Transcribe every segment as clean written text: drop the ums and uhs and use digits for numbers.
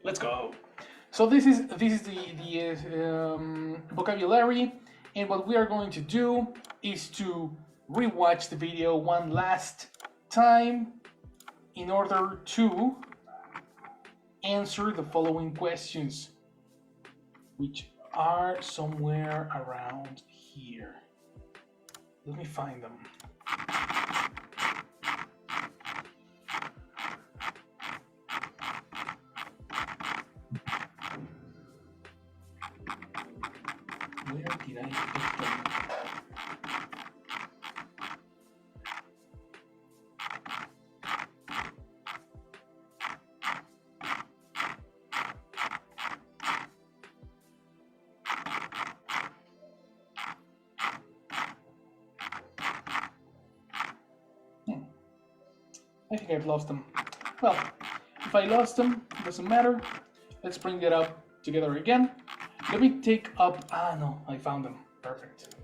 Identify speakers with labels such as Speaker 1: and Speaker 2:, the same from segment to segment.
Speaker 1: Let's go. So this is the vocabulary, and what we are going to do is to rewatch the video one last time in order to answer the following questions, which are somewhere around here. Let me find them. Where did I put them? I think I've lost them. Well, if I lost them, it doesn't matter. Let's bring it up together again. Let me take up. No, I found them. Perfect.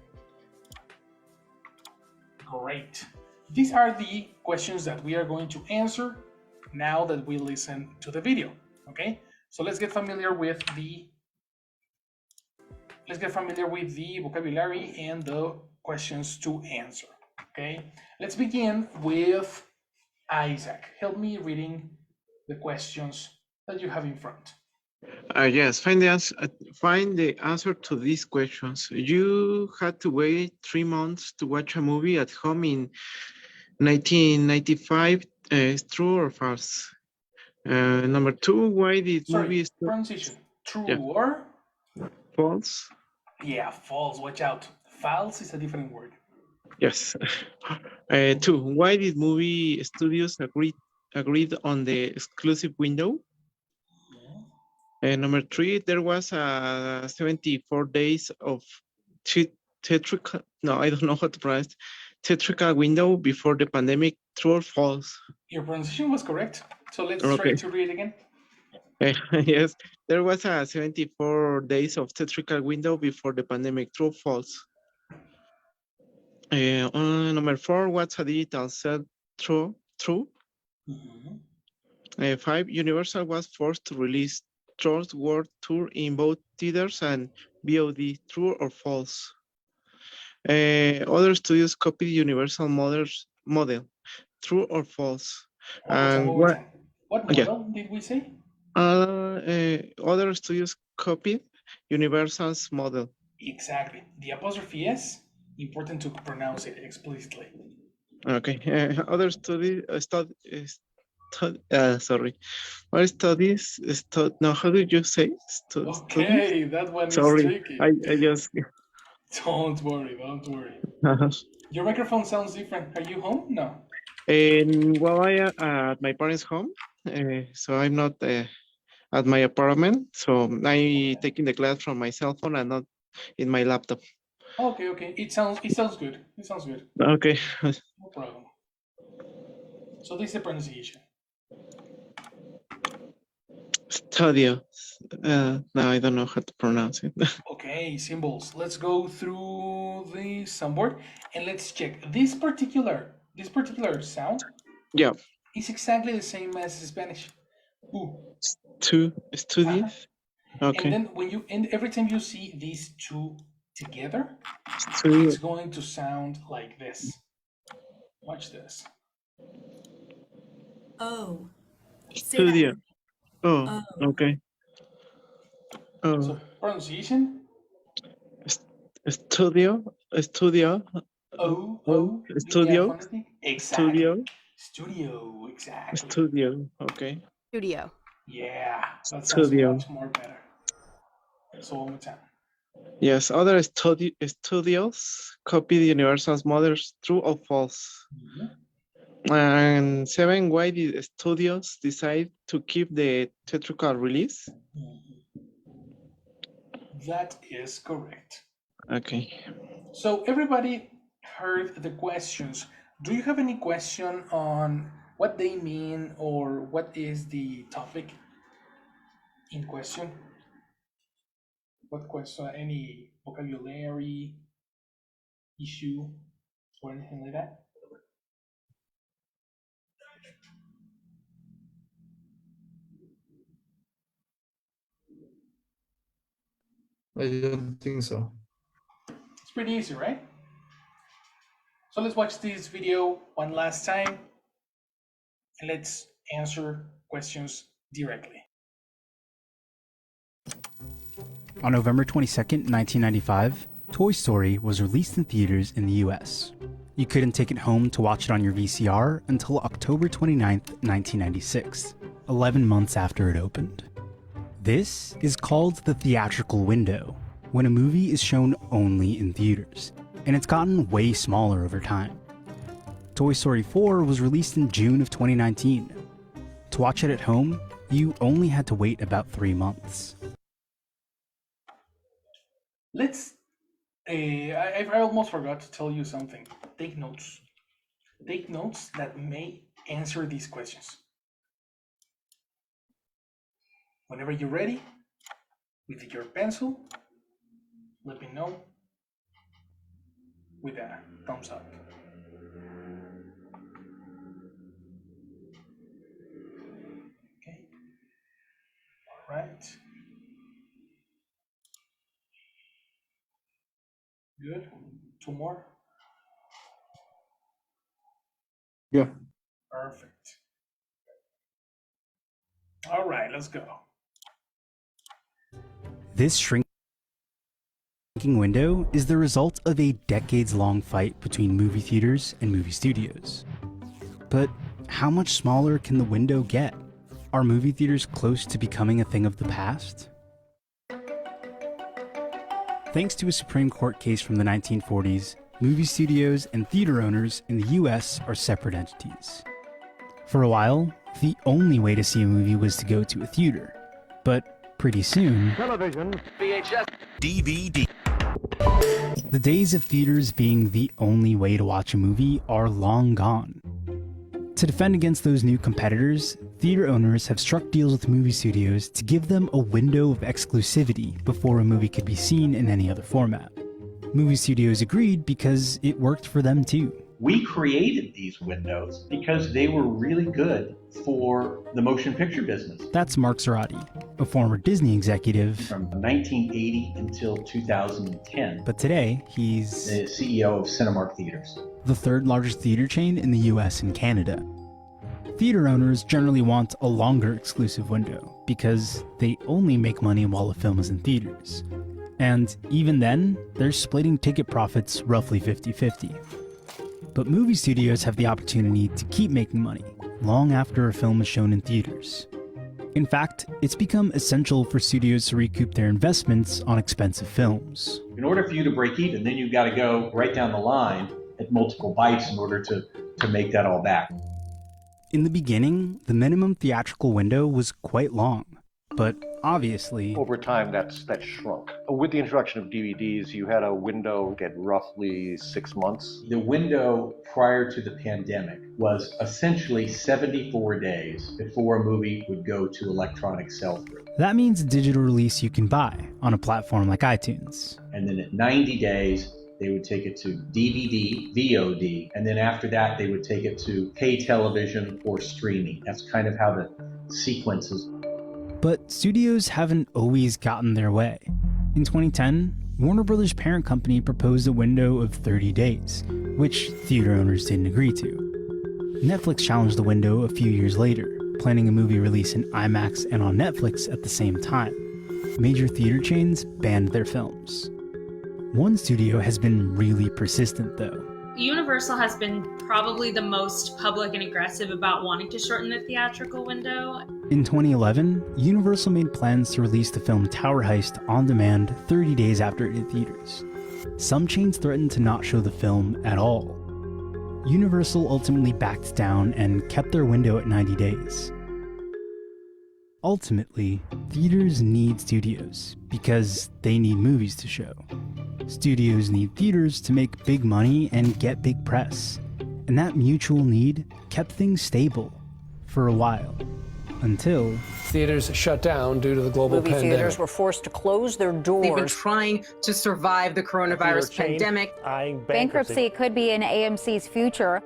Speaker 1: Great. These are the questions that we are going to answer now that we listen to the video. Okay, so let's get familiar with the vocabulary and the questions to answer. Okay, let's begin with Isaac. Help me reading the questions that you have in front.
Speaker 2: Yes, find the answer to these questions. You had to wait 3 months to watch a movie at home in 1995. True or false? Number two, why did
Speaker 1: Sorry,
Speaker 2: movie stop?
Speaker 1: pronunciation. True
Speaker 2: Yeah,
Speaker 1: or?
Speaker 2: false.
Speaker 1: Yeah, false. Watch out. False is a different word.
Speaker 2: Yes. Two, why did movie studios agreed on the exclusive window? Number three, there was a 74 days of theatrical, no, I don't know how to pronounce, theatrical window before the pandemic. True or false?
Speaker 1: Your pronunciation was correct. So let's try
Speaker 2: Okay.
Speaker 1: to read again.
Speaker 2: Yes, there was a 74 days of theatrical window before the pandemic. True or false? Number four, what's a digital set? True. True. Five, Universal was forced to release Trolls World Tour in both theaters and VOD. True or false? Other studios copied Universal model. True or false?
Speaker 1: One more time, one more
Speaker 2: What?
Speaker 1: time. What
Speaker 2: Yeah.
Speaker 1: model did we say?
Speaker 2: Other studios copied Universal's model.
Speaker 1: Exactly. The apostrophe S, important to pronounce it explicitly.
Speaker 2: Okay. Other sorry. Other studies. No, how did you say? Studies?
Speaker 1: Okay, that one is
Speaker 2: Sorry,
Speaker 1: tricky.
Speaker 2: I just.
Speaker 1: Don't worry, don't worry. Your microphone sounds different. Are you home? No.
Speaker 2: And well, I am at my parents' home, so I'm not at my apartment. So I taking the class from my cell phone and not in my laptop.
Speaker 1: Okay, okay. It sounds good. It sounds good.
Speaker 2: Okay.
Speaker 1: No problem. So this is the pronunciation.
Speaker 2: Studio. No, I don't know how to pronounce it.
Speaker 1: Okay, symbols. Let's go through the soundboard and let's check this particular sound.
Speaker 2: Yeah.
Speaker 1: Is exactly the same as Spanish. Ooh.
Speaker 2: Two
Speaker 1: Uh-huh.
Speaker 2: studies. Okay.
Speaker 1: And then every time you see these two together,
Speaker 2: Studio.
Speaker 1: it's going to sound like this. Watch this.
Speaker 3: Oh.
Speaker 2: Studio. Oh, okay. Oh.
Speaker 1: So pronunciation.
Speaker 2: Studio. Studio.
Speaker 1: Yeah,
Speaker 2: Studio.
Speaker 1: phonetic. Exactly.
Speaker 2: Studio.
Speaker 1: Studio. Exactly.
Speaker 2: Studio. Okay.
Speaker 3: Studio.
Speaker 1: Yeah, that sounds
Speaker 2: Studio.
Speaker 1: much more better. So one more time.
Speaker 2: Yes, other studios copied Universal's models. True or false? And seven, why did studios decide to keep the theatrical release?
Speaker 1: That is correct.
Speaker 2: Okay.
Speaker 1: So everybody heard the questions. Do you have any question on what they mean or what is the topic in question? What question? Any vocabulary issue or anything like that?
Speaker 3: I don't think so.
Speaker 1: It's pretty easy, right? So let's watch this video one last time and let's answer questions directly.
Speaker 4: On November 22nd, 1995, Toy Story was released in theaters in the US. You couldn't take it home to watch it on your VCR until October 29th, 1996, 11 months after it opened. This is called the theatrical window, when a movie is shown only in theaters, and it's gotten way smaller over time. Toy Story 4 was released in June of 2019. To watch it at home, you only had to wait about 3 months.
Speaker 1: I almost forgot to tell you something. Take notes. Take notes that may answer these questions. Whenever you're ready, with your pencil, let me know with a thumbs up. Okay. All right. Good. 2 more.
Speaker 3: Yeah.
Speaker 1: Perfect. All right, let's go.
Speaker 4: This shrinking window is the result of a decades-long fight between movie theaters and movie studios. But how much smaller can the window get? Are movie theaters close to becoming a thing of the past? Thanks to a Supreme Court case from the 1940s, movie studios and theater owners in the US are separate entities. For a while, the only way to see a movie was to go to a theater, but pretty soon,
Speaker 5: Television, VHS, DVD.
Speaker 4: The days of theaters being the only way to watch a movie are long gone. To defend against those new competitors, theater owners have struck deals with movie studios to give them a window of exclusivity before a movie could be seen in any other format. Movie studios agreed because it worked for them too.
Speaker 6: We created these windows because they were really good for the motion picture business.
Speaker 4: That's Mark Zorati, a former Disney executive.
Speaker 6: From 1980 until 2010.
Speaker 4: But today, he's
Speaker 6: the CEO of Cinemark Theaters.
Speaker 4: The third largest theater chain in the US and Canada. Theater owners generally want a longer exclusive window because they only make money while a film is in theaters. And even then, they're splitting ticket profits roughly 50-50. But movie studios have the opportunity to keep making money long after a film is shown in theaters. In fact, it's become essential for studios to recoup their investments on expensive films.
Speaker 6: In order for you to break even, then you've got to go right down the line at multiple bites in order to make that all back.
Speaker 4: In the beginning, the minimum theatrical window was quite long, but obviously,
Speaker 5: over time that shrunk. With the introduction of DVDs, you had a window at roughly 6 months.
Speaker 6: The window prior to the pandemic was essentially 74 days before a movie would go to electronic sell-through.
Speaker 4: That means a digital release you can buy on a platform like iTunes.
Speaker 6: And then at 90 days, they would take it to DVD, VOD, and then after that, they would take it to pay television or streaming. That's kind of how the sequence is.
Speaker 4: But studios haven't always gotten their way. In 2010, Warner Brothers' parent company proposed a window of 30 days, which theater owners didn't agree to. Netflix challenged the window a few years later, planning a movie release in IMAX and on Netflix at the same time. Major theater chains banned their films. One studio has been really persistent, though.
Speaker 7: Universal has been probably the most public and aggressive about wanting to shorten the theatrical window.
Speaker 4: In 2011, Universal made plans to release the film Tower Heist on demand 30 days after it hit theaters. Some chains threatened to not show the film at all. Universal ultimately backed down and kept their window at 90 days. Ultimately, theaters need studios because they need movies to show. Studios need theaters to make big money and get big press. And that mutual need kept things stable for a while. Until
Speaker 8: theaters shut down due to the global pandemic.
Speaker 9: Movie theaters were forced to close their doors.
Speaker 10: They've been trying to survive the coronavirus pandemic.
Speaker 9: Bankruptcy could be in AMC's future.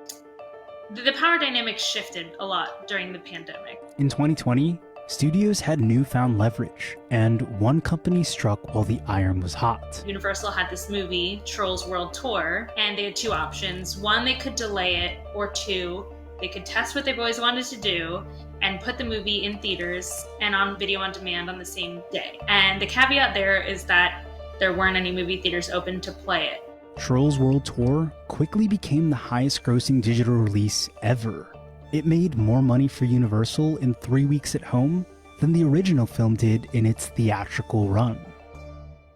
Speaker 7: The power dynamic shifted a lot during the pandemic.
Speaker 4: in 2020, studios had newfound leverage, and one company struck while the iron was hot.
Speaker 7: Universal had this movie, Trolls World Tour, and they had two options. One, they could delay it, or two, they could test what they've always wanted to do and put the movie in theaters and on video on demand on the same day. And the caveat there is that there weren't any movie theaters open to play it.
Speaker 4: Trolls World Tour quickly became the highest grossing digital release ever. It made more money for Universal in 3 weeks at home than the original film did in its theatrical run.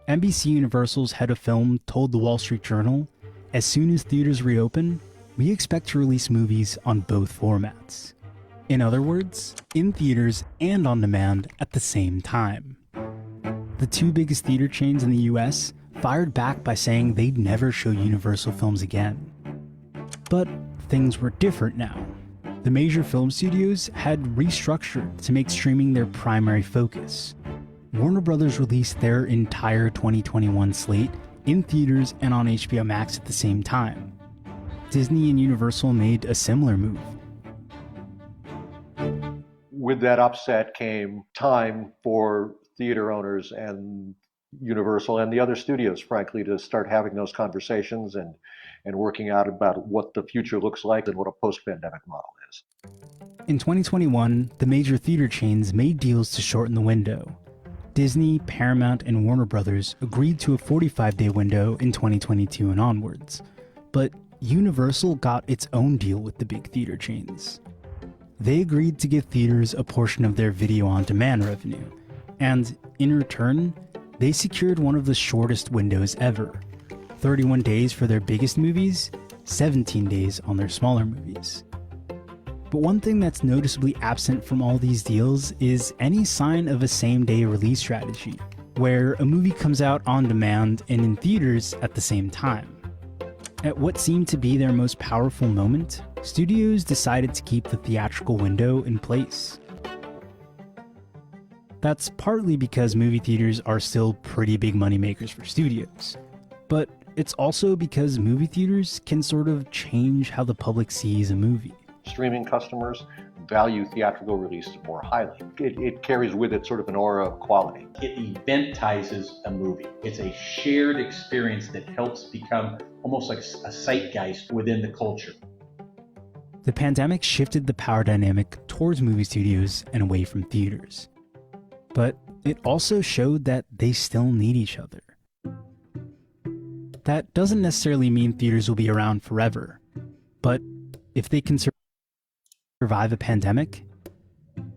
Speaker 4: NBC Universal's head of film told the Wall Street Journal, "As soon as theaters reopen, we expect to release movies on both formats." In other words, in theaters and on demand at the same time. The two biggest theater chains in the US fired back by saying they'd never show Universal films again. But things were different now. The major film studios had restructured to make streaming their primary focus. Warner Brothers released their entire 2021 slate in theaters and on HBO Max at the same time. Disney and Universal made a similar move.
Speaker 5: With that upset came time for theater owners and Universal and the other studios, frankly, to start having those conversations and working out about what the future looks like and what a post-pandemic model is.
Speaker 4: In 2021, the major theater chains made deals to shorten the window. Disney, Paramount, and Warner Brothers agreed to a 45-day window in 2022 and onwards. But Universal got its own deal with the big theater chains. They agreed to give theaters a portion of their video-on-demand revenue, and in return, they secured one of the shortest windows ever: 31 days for their biggest movies, 17 days on their smaller movies. But one thing that's noticeably absent from all these deals is any sign of a same-day release strategy, where a movie comes out on demand and in theaters at the same time. At what seemed to be their most powerful moment, studios decided to keep the theatrical window in place. That's partly because movie theaters are still pretty big moneymakers for studios, but it's also because movie theaters can sort of change how the public sees a movie.
Speaker 5: Streaming customers value theatrical release more highly. It carries with it sort of an aura of quality.
Speaker 6: It eventizes a movie. It's a shared experience that helps become almost like a zeitgeist within the culture.
Speaker 4: The pandemic shifted the power dynamic towards movie studios and away from theaters. But it also showed that they still need each other. That doesn't necessarily mean theaters will be around forever, but if they can survive a pandemic,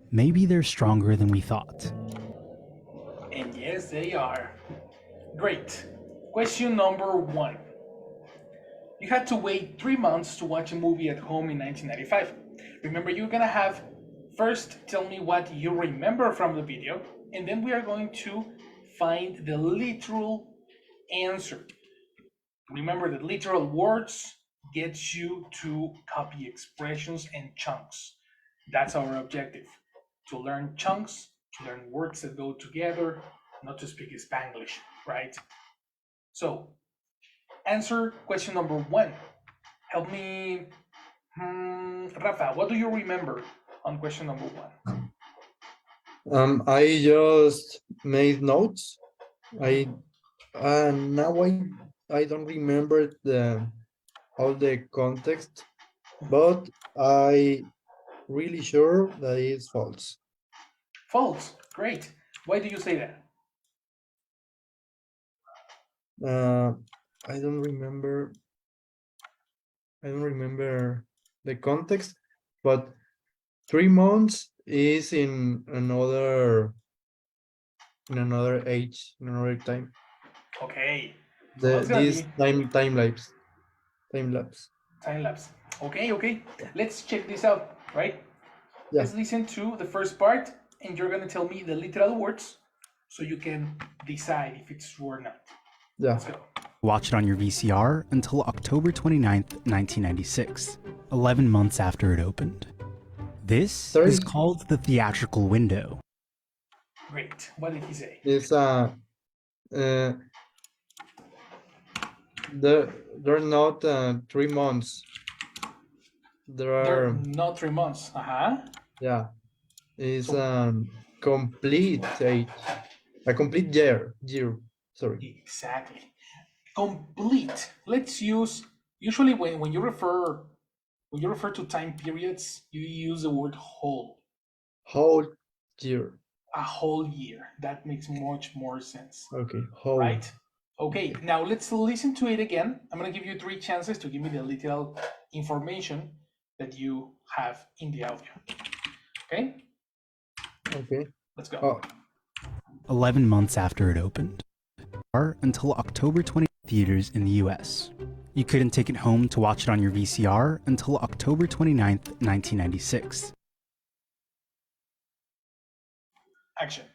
Speaker 4: maybe they're stronger than we thought.
Speaker 1: And yes, they are. Great. Question number 1. You had to wait 3 months to watch a movie at home in 1995. Remember, you're gonna have first tell me what you remember from the video, and then we are going to find the literal answer. Remember that literal words get you to copy expressions and chunks. That's our objective. To learn chunks, to learn words that go together, not to speak Spanglish, right? So, answer question number 1. Help me, Rafa, what do you remember on question number 1?
Speaker 3: I just made notes. Now I don't remember all the context, but I really sure that it's false.
Speaker 1: False. Great. Why do you say that?
Speaker 3: I don't remember the context, but 3 months is in another age, in another time.
Speaker 1: Okay. So
Speaker 3: This time lapse.
Speaker 1: Time lapse. Okay. Let's check this out, right?
Speaker 3: Yeah.
Speaker 1: Let's listen to the first part, and you're gonna tell me the literal words so you can decide if it's true or not.
Speaker 3: Yeah.
Speaker 1: Let's go.
Speaker 4: Watch it on your VCR until October 29th, 1996, 11 months after it opened. This is called the theatrical window.
Speaker 1: Great. What did he say?
Speaker 3: It's they're not 3 months. There
Speaker 1: They're
Speaker 3: are
Speaker 1: not 3 months.
Speaker 3: yeah. is
Speaker 1: So-
Speaker 3: complete age, a complete year. Sorry.
Speaker 1: Exactly. Complete. Let's use, usually when you refer to time periods, you use the word whole.
Speaker 3: Whole year.
Speaker 1: A whole year. That makes much more sense.
Speaker 3: Okay, whole.
Speaker 1: Right? Okay, now let's listen to it again. I'm going to give you 3 chances to give me the literal information that you have in the audio. Okay?
Speaker 3: Okay.
Speaker 1: Let's go.
Speaker 3: Oh,
Speaker 4: 11 months after it opened, or until October 20 theaters in the US. You couldn't take it home to watch it on your VCR until October 29th, 1996.
Speaker 1: Action.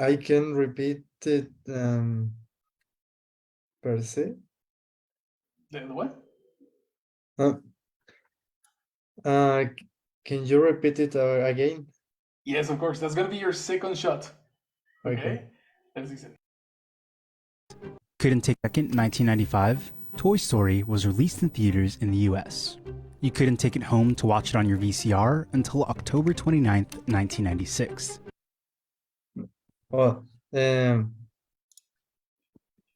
Speaker 3: I can repeat it per se.
Speaker 1: The what?
Speaker 3: Can you repeat it again?
Speaker 1: Yes, of course. That's going to be your second shot. Okay? Let's listen.
Speaker 4: Couldn't take second 1995, Toy Story was released in theaters in the US. You couldn't take it home to watch it on your VCR until October 29th, 1996.
Speaker 3: Oh,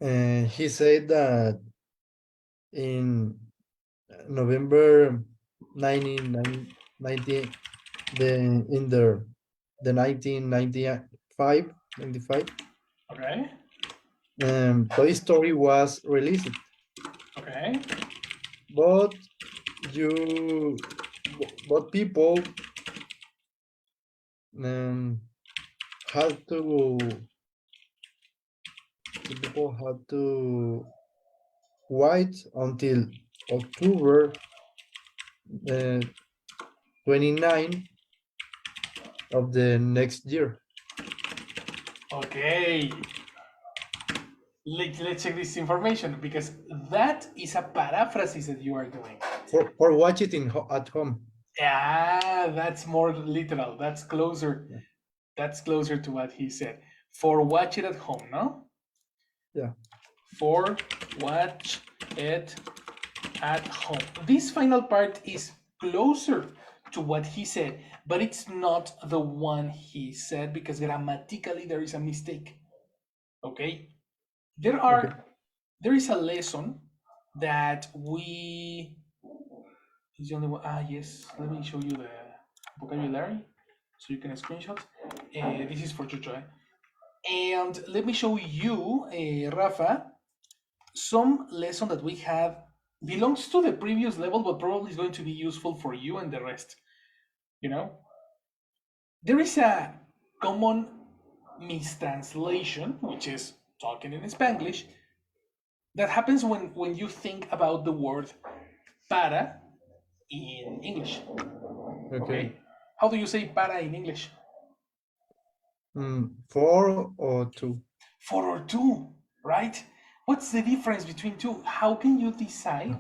Speaker 3: he said that in November 1990, the 1995,
Speaker 1: Okay.
Speaker 3: Toy Story was released,
Speaker 1: Okay.
Speaker 3: but people had to wait until October 29 of the next year.
Speaker 1: Okay. Let's check this information because that is a paraphrasis that you are doing.
Speaker 3: For watch it at home.
Speaker 1: Yeah, that's more literal. That's closer.
Speaker 3: Yeah.
Speaker 1: That's closer to what he said. For watch it at home, no?
Speaker 3: Yeah.
Speaker 1: For watch it at home. This final part is closer to what he said, but it's not the one he said because grammatically there is a mistake. Okay? There is a lesson that we is the only one. Yes, let me show you the vocabulary so you can screenshot. This is for Chucho. And let me show you, Rafa, some lesson that we have belongs to the previous level, but probably is going to be useful for you and the rest. You know, there is a common mistranslation, which is talking in Spanglish, that happens when you think about the word para in English. Okay. How do you say para in English?
Speaker 3: 4 or 2.
Speaker 1: 4 or 2, right? What's the difference between 2? How can you decide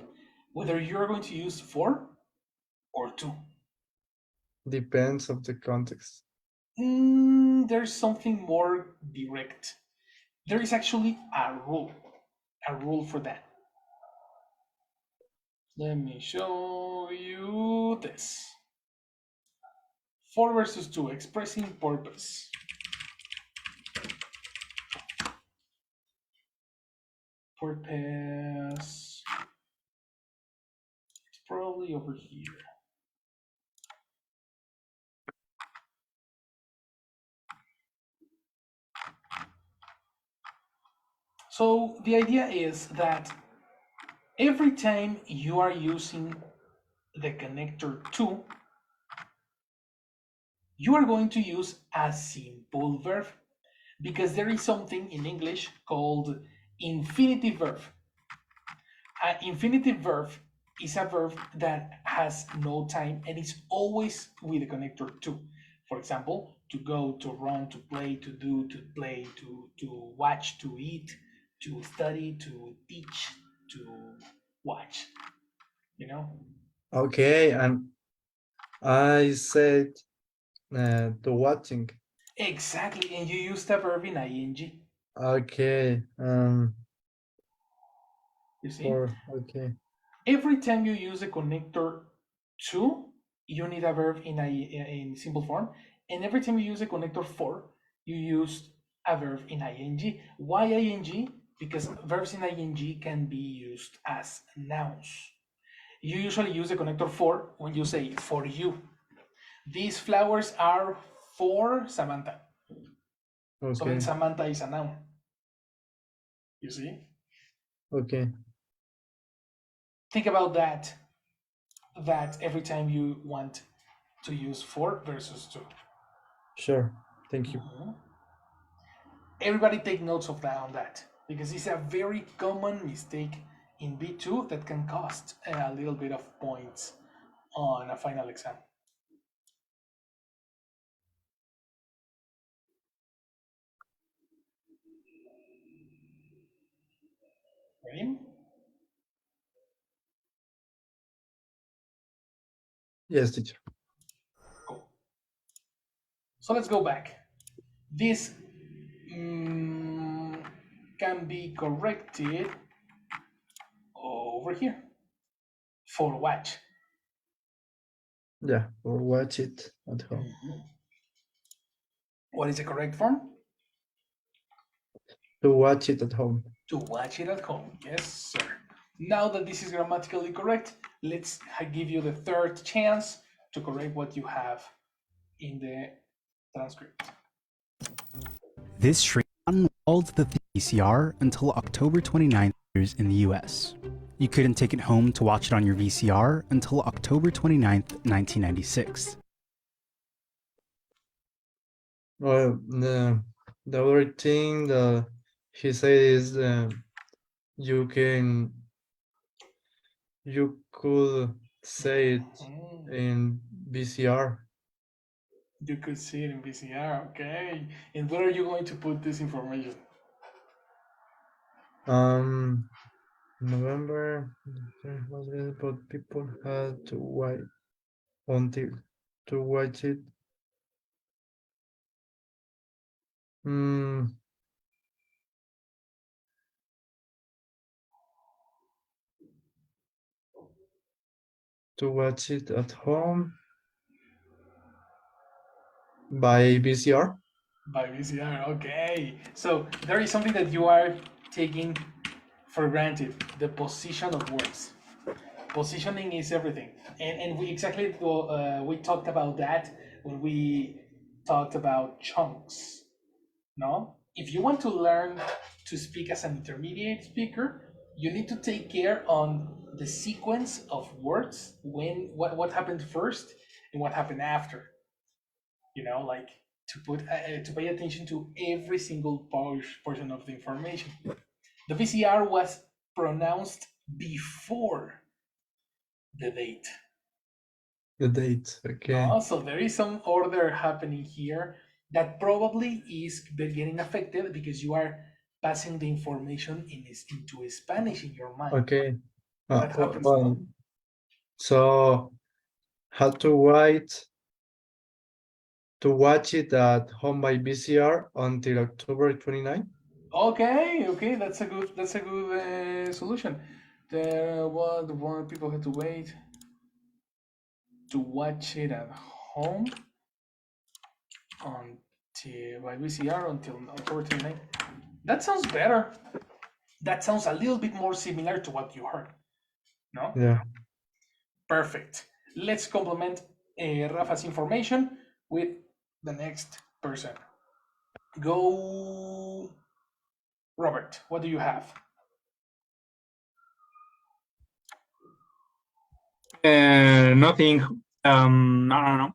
Speaker 1: whether you're going to use 4 or 2?
Speaker 3: Depends of the context.
Speaker 1: There's something more direct. There is actually a rule for that. Let me show you this. 4 versus 2, expressing purpose. Purpose. It's probably over here. So the idea is that every time you are using the connector to, you are going to use a simple verb because there is something in English called infinitive verb. An infinitive verb is a verb that has no time and is always with the connector to. For example, to go, to run, to play, to do, to play, to watch, to eat, to study, to teach, to watch. You know?
Speaker 3: Okay, and I said to watching.
Speaker 1: Exactly, and you use the verb in ing.
Speaker 3: Okay.
Speaker 1: You see?
Speaker 3: Okay.
Speaker 1: Every time you use a connector to, you need a verb in simple form. And every time you use a connector for, you use a verb in ing. Why ing? Because verbs in ing can be used as nouns. You usually use a connector for when you say for you. These flowers are for Samantha.
Speaker 3: Okay.
Speaker 1: So then Samantha is a noun. You see?
Speaker 3: Okay.
Speaker 1: Think about that every time you want to use for versus to.
Speaker 3: Sure. Thank you.
Speaker 1: Everybody take notes of that on that, because it's a very common mistake in B2 that can cost a little bit of points on a final exam. Ready?
Speaker 3: Yes, teacher.
Speaker 1: Cool. So let's go back. This can be corrected over here for watch.
Speaker 3: Yeah, or watch it at home.
Speaker 1: What is the correct form?
Speaker 3: To watch it at home.
Speaker 1: To watch it at home. Yes, sir. Now that this is grammatically correct, let's give you the third chance to correct what you have in the transcript.
Speaker 4: This stream unrolled the VCR until October 29th in the US. You couldn't take it home to watch it on your VCR until October 29th, 1996.
Speaker 3: Well, the other thing that he said is you could say it in VCR.
Speaker 1: You could see it in VCR, okay. And where are you going to put this information?
Speaker 3: November, but people had to wait until to watch it. To watch it at home by VCR.
Speaker 1: By VCR, okay. So there is something that you are taking for granted, the position of words. Positioning is everything. And we exactly, we talked about that when we talked about chunks, no? If you want to learn to speak as an intermediate speaker, you need to take care on the sequence of words, what happened first and what happened after. You know, like to pay attention to every single portion of the information. The VCR was pronounced before the date.
Speaker 3: The date, okay.
Speaker 1: So there is some order happening here that probably is getting affected because you are passing the information into Spanish in your mind.
Speaker 3: Okay.
Speaker 1: That happens, no?
Speaker 3: So had to wait to watch it at home by VCR until October 29.
Speaker 1: Okay, that's a good solution. The one people had to wait to watch it at home until by VCR until October 29. That sounds better. That sounds a little bit more similar to what you heard. No?
Speaker 3: Yeah.
Speaker 1: Perfect. Let's complement Rafa's information with the next person. Go, Robert. What do you have?
Speaker 11: Nothing. No.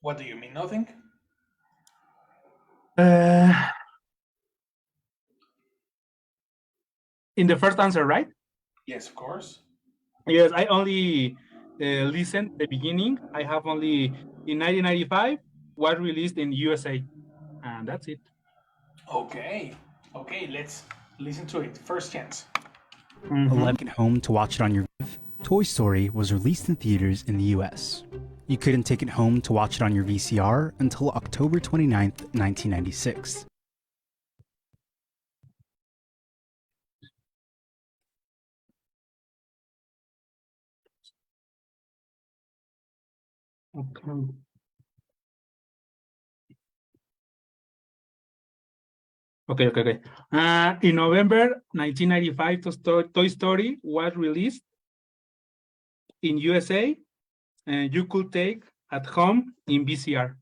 Speaker 1: What do you mean, nothing?
Speaker 11: In the first answer, right?
Speaker 1: Yes, of course.
Speaker 11: Yes, I only listened the beginning. I have only in 1995 was released in USA, and that's it.
Speaker 1: Okay, let's listen to it. First chance.
Speaker 4: 11 home to watch it on your. Toy Story was released in theaters in the US. You couldn't take it home to watch it on your VCR until October 29th, 1996.
Speaker 11: Okay. Okay. In November 1995, Toy Story was released in USA, and you could take at home in VCR.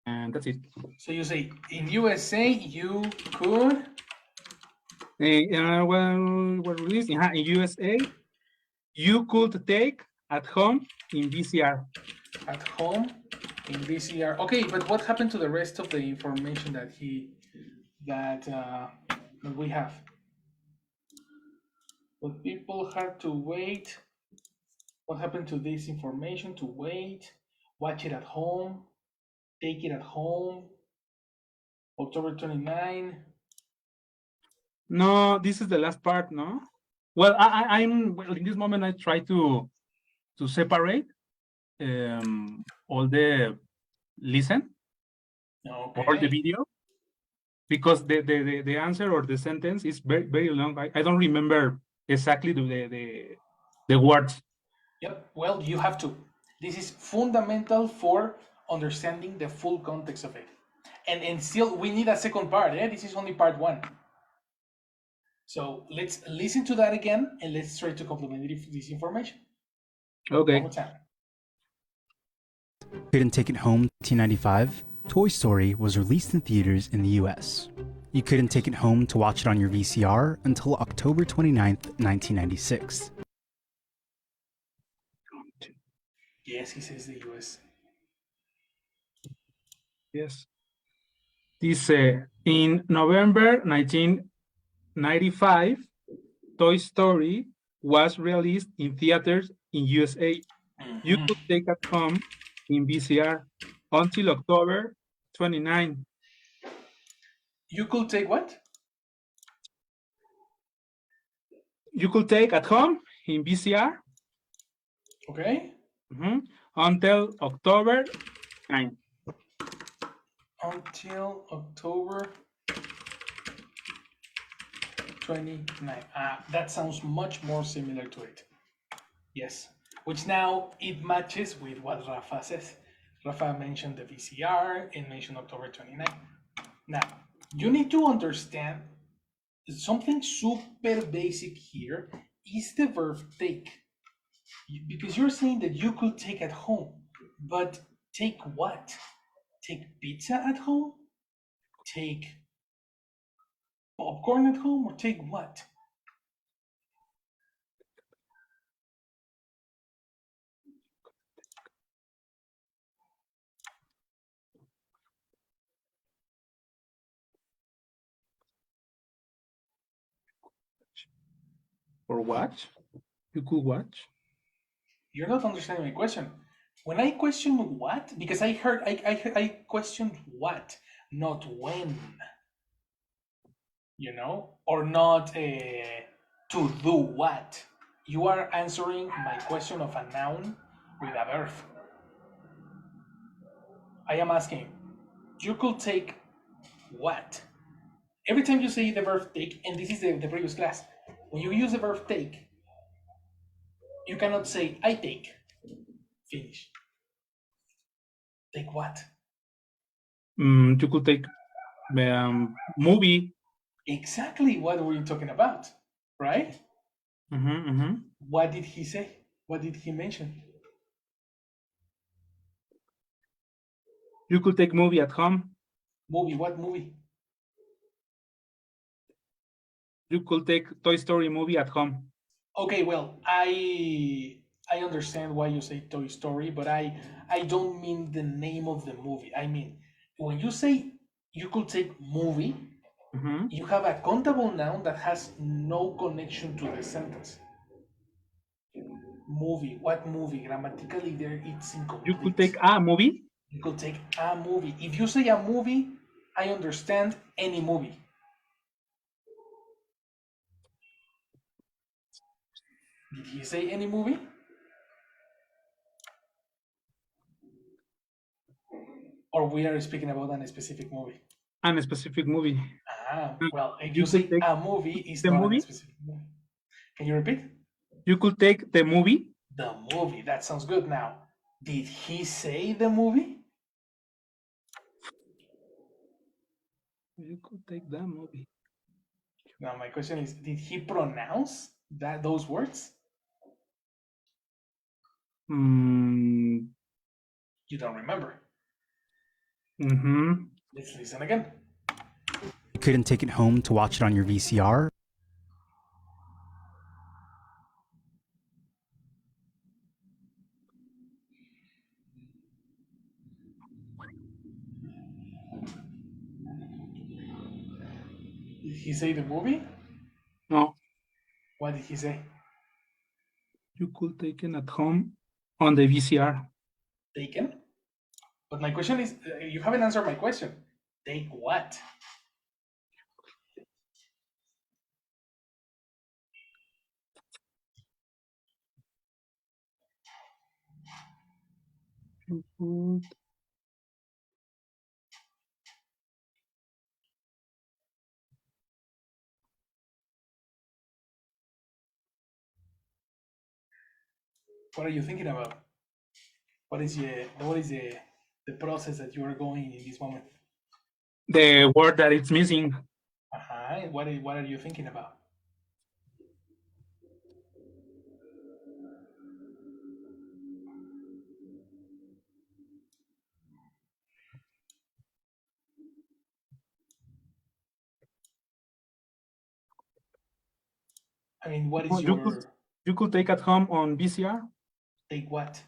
Speaker 11: And that's it.
Speaker 1: So you say in USA you could.
Speaker 11: Was released in USA, you could take at home in VCR.
Speaker 1: At home in VCR. Okay, but what happened to the rest of the information that we have? But people had to wait. What happened to this information? To wait, watch it at home, take it at home. October 29.
Speaker 11: No, this is the last part, no? Well, I'm in this moment I try to separate all the listen or the video, because the answer or the sentence is very long. I don't remember exactly the words.
Speaker 1: Yep. Well, you have to. This is fundamental for understanding the full context of it. And still, we need a second part. This is only part 1. So let's listen to that again, and let's try to complement this information.
Speaker 11: Okay.
Speaker 1: One more time.
Speaker 4: Couldn't take it home. 1995, Toy Story was released in theaters in the US. You couldn't take it home to watch it on your VCR until October 29th, 1996.
Speaker 1: Yes, he says the US.
Speaker 11: Yes. This in November 1995, Toy Story was released in theaters in USA. You could take at home in VCR until October 29.
Speaker 1: You could take what?
Speaker 11: You could take at home in VCR.
Speaker 1: Okay.
Speaker 11: Until October 9.
Speaker 1: Until October 29. That sounds much more similar to it. Yes. Which now it matches with what Rafa says. Rafa mentioned the VCR and mentioned October 29. Now, you need to understand something super basic here is the verb take. Because you're saying that you could take at home, but take what? Take pizza at home? Take popcorn at home, or take what?
Speaker 11: Or watch? You could watch?
Speaker 1: You're not understanding my question. When I question what, because I heard I questioned what, not when. You know, or not to do what. You are answering my question of a noun with a verb. I am asking, you could take what? Every time you say the verb take, and this is the previous class, when you use the verb take, you cannot say I take. Finish. Take what?
Speaker 11: You could take movie.
Speaker 1: Exactly what were you talking about, right? What did he say? What did he mention?
Speaker 11: You could take movie at home.
Speaker 1: Movie, what movie?
Speaker 11: You could take Toy Story movie at home.
Speaker 1: Okay, well, I understand why you say Toy Story, but I don't mean the name of the movie. I mean, when you say you could take movie, you have a countable noun that has no connection to the sentence. Movie, what movie? Grammatically, there it's incomplete.
Speaker 11: You could take a movie?
Speaker 1: You could take a movie. If you say a movie, I understand any movie. Did he say any movie? Or we are speaking about a specific movie?
Speaker 11: A specific movie.
Speaker 1: Well, if
Speaker 11: You
Speaker 1: you say
Speaker 11: could take
Speaker 1: a movie, it's
Speaker 11: the
Speaker 1: not
Speaker 11: movie?
Speaker 1: a specific movie. Can you repeat?
Speaker 11: You could take the movie.
Speaker 1: The movie. That sounds good. Now, did he say the movie?
Speaker 11: You could take the movie.
Speaker 1: Now, my question is, did he pronounce those words?
Speaker 11: Mm,
Speaker 1: You don't remember.
Speaker 11: mm-hmm.
Speaker 1: Let's listen again.
Speaker 4: You couldn't take it home to watch it on your VCR?
Speaker 1: Did he say the movie?
Speaker 11: No.
Speaker 1: What did he say?
Speaker 11: You could take it at home on the VCR.
Speaker 1: Taken? But my question is, you haven't answered my question. Take what?
Speaker 11: You could.
Speaker 1: What are you thinking about? What is the process that you are going in this moment?
Speaker 11: The word that it's missing.
Speaker 1: What are you thinking about? I mean, what is
Speaker 11: You could take at home on VCR.
Speaker 1: Take what?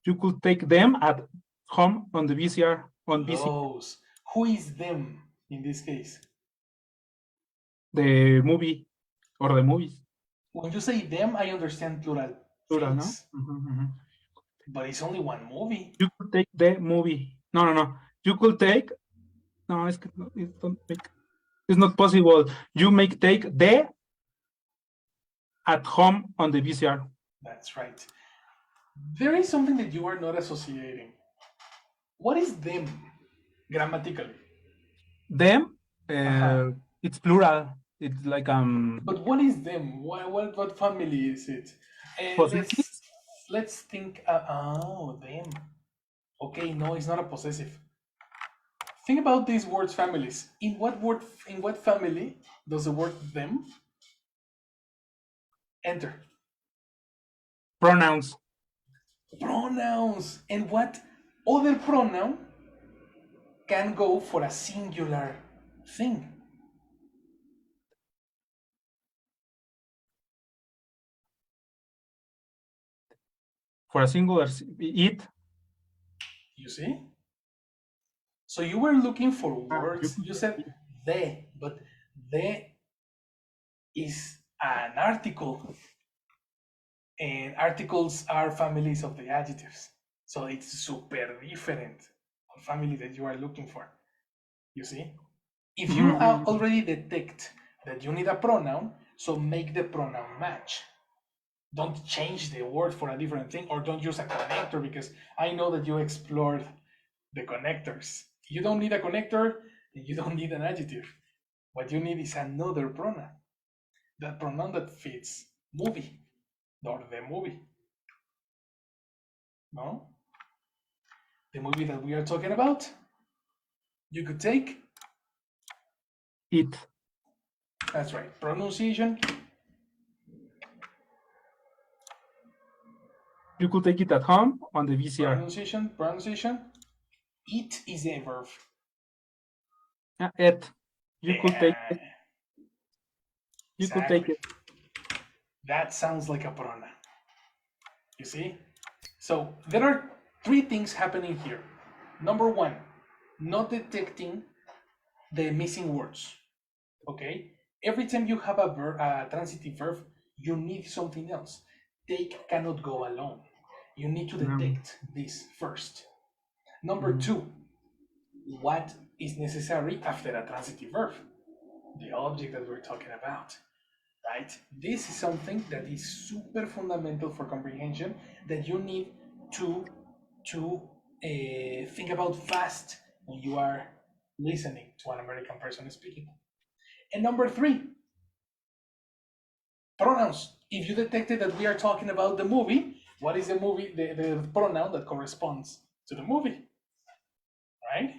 Speaker 11: You could take them at home on the VCR on VCR.
Speaker 1: Those. Who is them in this case?
Speaker 11: The movie or the movies.
Speaker 1: When you say them, I understand plural.
Speaker 11: Plural, no?
Speaker 1: things. But it's only one movie.
Speaker 11: You could take the movie. No. You could take. No, it's not possible. You make take the at home on the VCR.
Speaker 1: That's right. There is something that you are not associating. What is them grammatically?
Speaker 11: Them, it's plural. It's like
Speaker 1: But what is them? What family is it? Let's think. Them. Okay, no, it's not a possessive. Think about these words families. In what family does the word them enter?
Speaker 11: Pronouns.
Speaker 1: Pronouns. And what other pronoun can go for a singular thing?
Speaker 11: For a singular, it.
Speaker 1: You see? So you were looking for words. You said the, but the is an article. And articles are families of the adjectives. So it's super different family that you are looking for. You see? If you already detect that you need a pronoun, so make the pronoun match. Don't change the word for a different thing, or don't use a connector, because I know that you explored the connectors. You don't need a connector, and you don't need an adjective. What you need is another pronoun. That pronoun that fits movie, or the movie. No? The movie that we are talking about, you could take
Speaker 11: it.
Speaker 1: That's right. Pronunciation.
Speaker 11: You could take it at home on the VCR.
Speaker 1: Pronunciation. It is a verb.
Speaker 11: It. You could take it. You could take it.
Speaker 1: That sounds like a pronoun. You see? So there are three things happening here. Number one, not detecting the missing words. Okay? Every time you have a transitive verb, you need something else. Take cannot go alone. You need to detect this first. Number two, what is necessary after a transitive verb? The object that we're talking about, right? This is something that is super fundamental for comprehension that you need to think about fast when you are listening to an American person speaking. And number 3, pronouns. If you detected that we are talking about the movie, what is the the pronoun that corresponds to the movie? Right?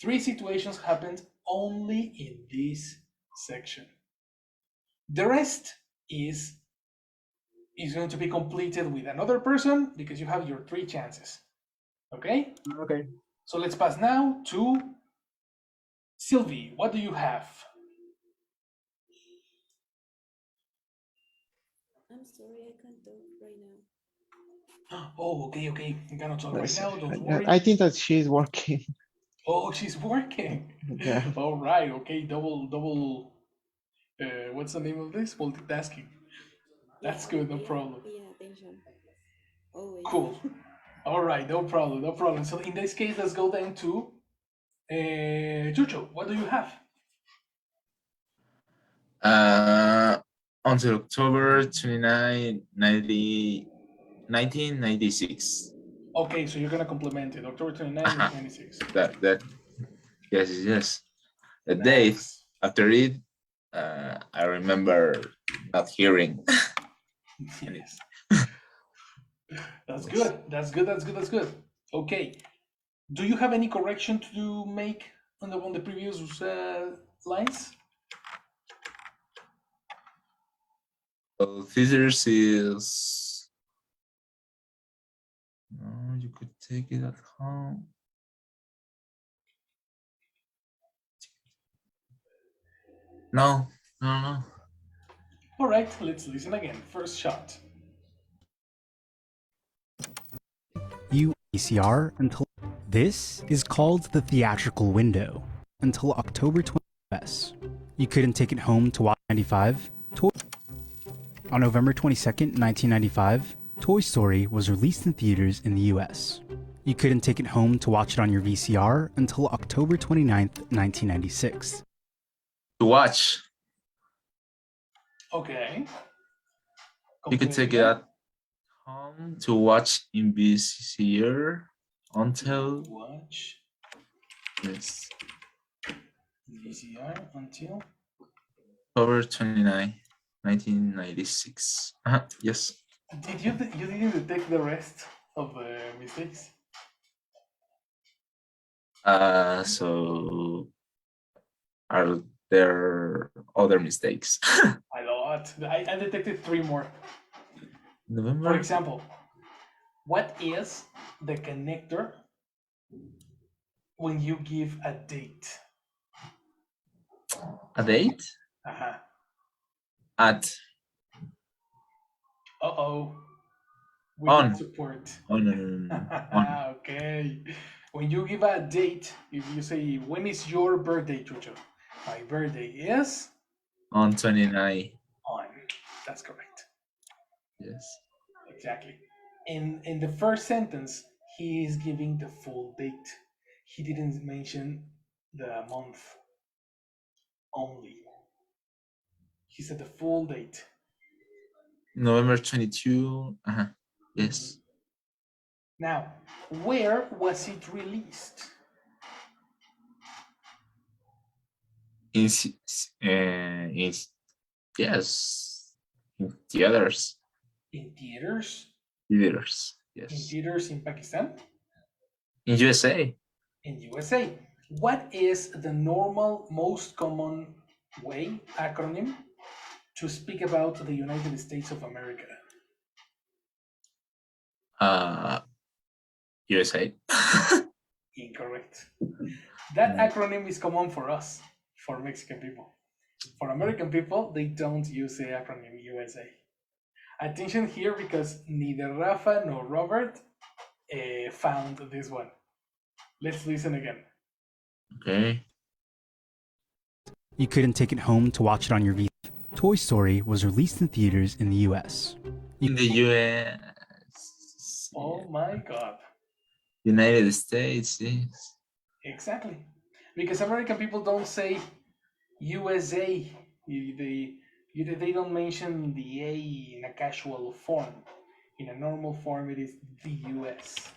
Speaker 1: 3 situations happened only in this section. The rest is going to be completed with another person because you have your 3 chances. Okay?
Speaker 11: Okay.
Speaker 1: So let's pass now to Sylvie. What do you have?
Speaker 12: I'm sorry, I can't talk right now.
Speaker 1: Oh, okay. I cannot talk right now. Don't worry.
Speaker 2: I think that she's working.
Speaker 1: Oh, she's working.
Speaker 2: Yeah.
Speaker 1: All right. Okay. Double. What's the name of this? Multitasking. That's good. No problem.
Speaker 12: Pay attention. Always.
Speaker 1: Cool. All right. No problem. So in this case, let's go then to Chucho. What do you have?
Speaker 13: Until October 29, 1996.
Speaker 1: Okay, so you're gonna complement it. October 29, 1996.
Speaker 13: That yes. The date after it, I remember not hearing.
Speaker 1: Yes. That's good. Okay. Do you have any correction to make on the previous lines?
Speaker 13: So theaters is no, you could take it at home. No.
Speaker 1: All right, let's listen again. First shot.
Speaker 4: VCR until this is called the theatrical window until October 20th. You couldn't take it home to watch 95. On November 22nd, 1995, Toy Story was released in theaters in the US. You couldn't take it home to watch it on your VCR until October 29th, 1996.
Speaker 13: To watch.
Speaker 1: Okay.
Speaker 13: You could take it at home to watch in VCR until
Speaker 1: watch.
Speaker 13: Yes.
Speaker 1: VCR until
Speaker 13: October 29, 1996. Yes.
Speaker 1: Did you didn't detect the rest of the mistakes?
Speaker 13: So are there other mistakes?
Speaker 1: A lot. I detected 3 more.
Speaker 13: November.
Speaker 1: For example, what is the connector when you give a date?
Speaker 13: A date?
Speaker 1: Uh-huh.
Speaker 13: At.
Speaker 1: Uh-oh. We
Speaker 13: On.
Speaker 1: need support.
Speaker 13: On. On.
Speaker 1: Okay. When you give a date, if you say, when is your birthday, Chucho? My birthday is?
Speaker 13: On 29.
Speaker 1: On. That's correct.
Speaker 13: Yes.
Speaker 1: Exactly. In the first sentence, he is giving the full date. He didn't mention the month only. He said the full date.
Speaker 13: November 22. Yes.
Speaker 1: Now, where was it released?
Speaker 13: Yes. In theaters.
Speaker 1: In theaters?
Speaker 13: Theaters. Yes.
Speaker 1: In theaters in Pakistan?
Speaker 13: In USA.
Speaker 1: In USA. What is the normal, most common way, acronym, to speak about the United States of America?
Speaker 13: USA.
Speaker 1: Incorrect. That acronym is common for us, for Mexican people. For American people, they don't use the acronym USA. Attention here because neither Rafa nor Robert found this one. Let's listen again.
Speaker 13: Okay.
Speaker 4: You couldn't take it home to watch it on your VCR. Toy Story was released in theaters in the US.
Speaker 13: In the US.
Speaker 1: Oh my God.
Speaker 13: United States, yes.
Speaker 1: Exactly. Because American people don't say USA. They don't mention the A in a casual form. In a normal form, it is the US.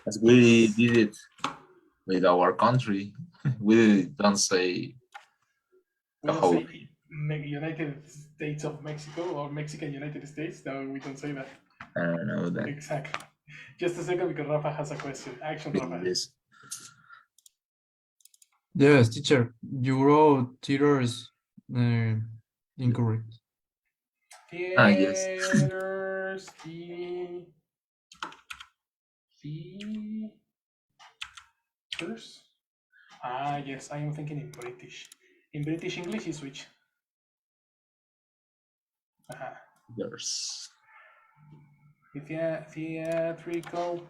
Speaker 13: As we did it with our country, we don't say
Speaker 1: We
Speaker 13: the
Speaker 1: don't
Speaker 13: whole
Speaker 1: say United States of Mexico or Mexican United States. No, we don't say that.
Speaker 13: I don't know that.
Speaker 1: Exactly. Just a second because Rafa has a question. Action, Rafa.
Speaker 13: Yes.
Speaker 3: Yes, teacher, you wrote theaters incorrect.
Speaker 13: Yes.
Speaker 1: Theaters, theaters. Yes, I am thinking in British. In British English is which?
Speaker 13: Theaters.
Speaker 1: Theatrical,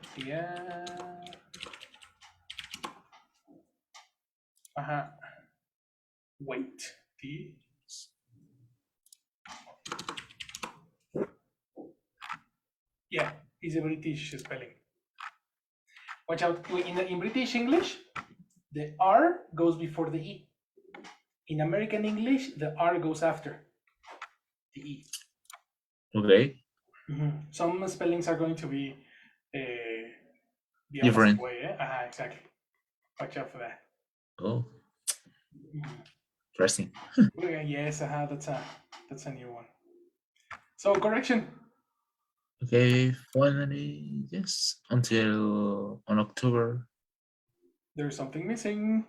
Speaker 1: wait, yeah, is a British spelling. Watch out, in British English, the R goes before the E. In American English, the R goes after the E.
Speaker 13: Okay.
Speaker 1: Some spellings are going to be the
Speaker 13: Different.
Speaker 1: opposite way. Exactly. Watch out for that.
Speaker 13: Oh, interesting.
Speaker 1: Yes, that's a new one. So correction.
Speaker 13: Okay, finally, yes, until on October.
Speaker 1: There's something missing.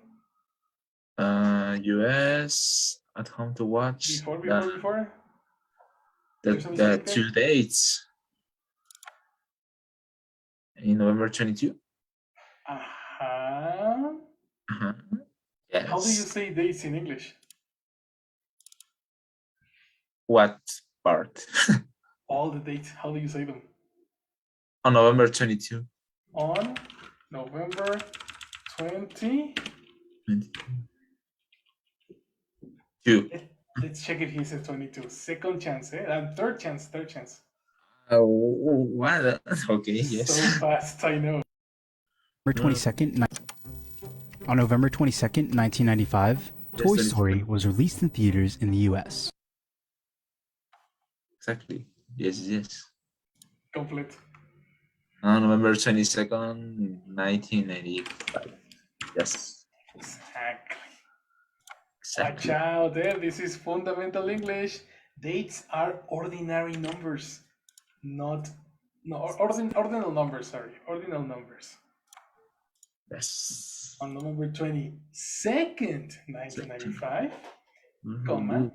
Speaker 13: US at home to watch.
Speaker 1: Before.
Speaker 13: The 2 dates in November 22. Yes.
Speaker 1: How do you say dates in English?
Speaker 13: What part?
Speaker 1: All the dates. How do you say them?
Speaker 13: On November 22.
Speaker 1: On November 20.
Speaker 13: 22.
Speaker 1: Let's check if he says 22. Second chance, third chance.
Speaker 13: What? Okay, yes.
Speaker 1: So fast, I know.
Speaker 4: On November 22nd, 1995, Toy Story was released in theaters in the US.
Speaker 13: Exactly. Yes.
Speaker 1: Complete.
Speaker 13: On November 22nd, 1995. Yes.
Speaker 1: Exactly. Watch out, this is fundamental English. Dates are ordinary numbers, ordinal numbers, ordinal numbers.
Speaker 13: Yes.
Speaker 1: On November 22nd, 1995, comma,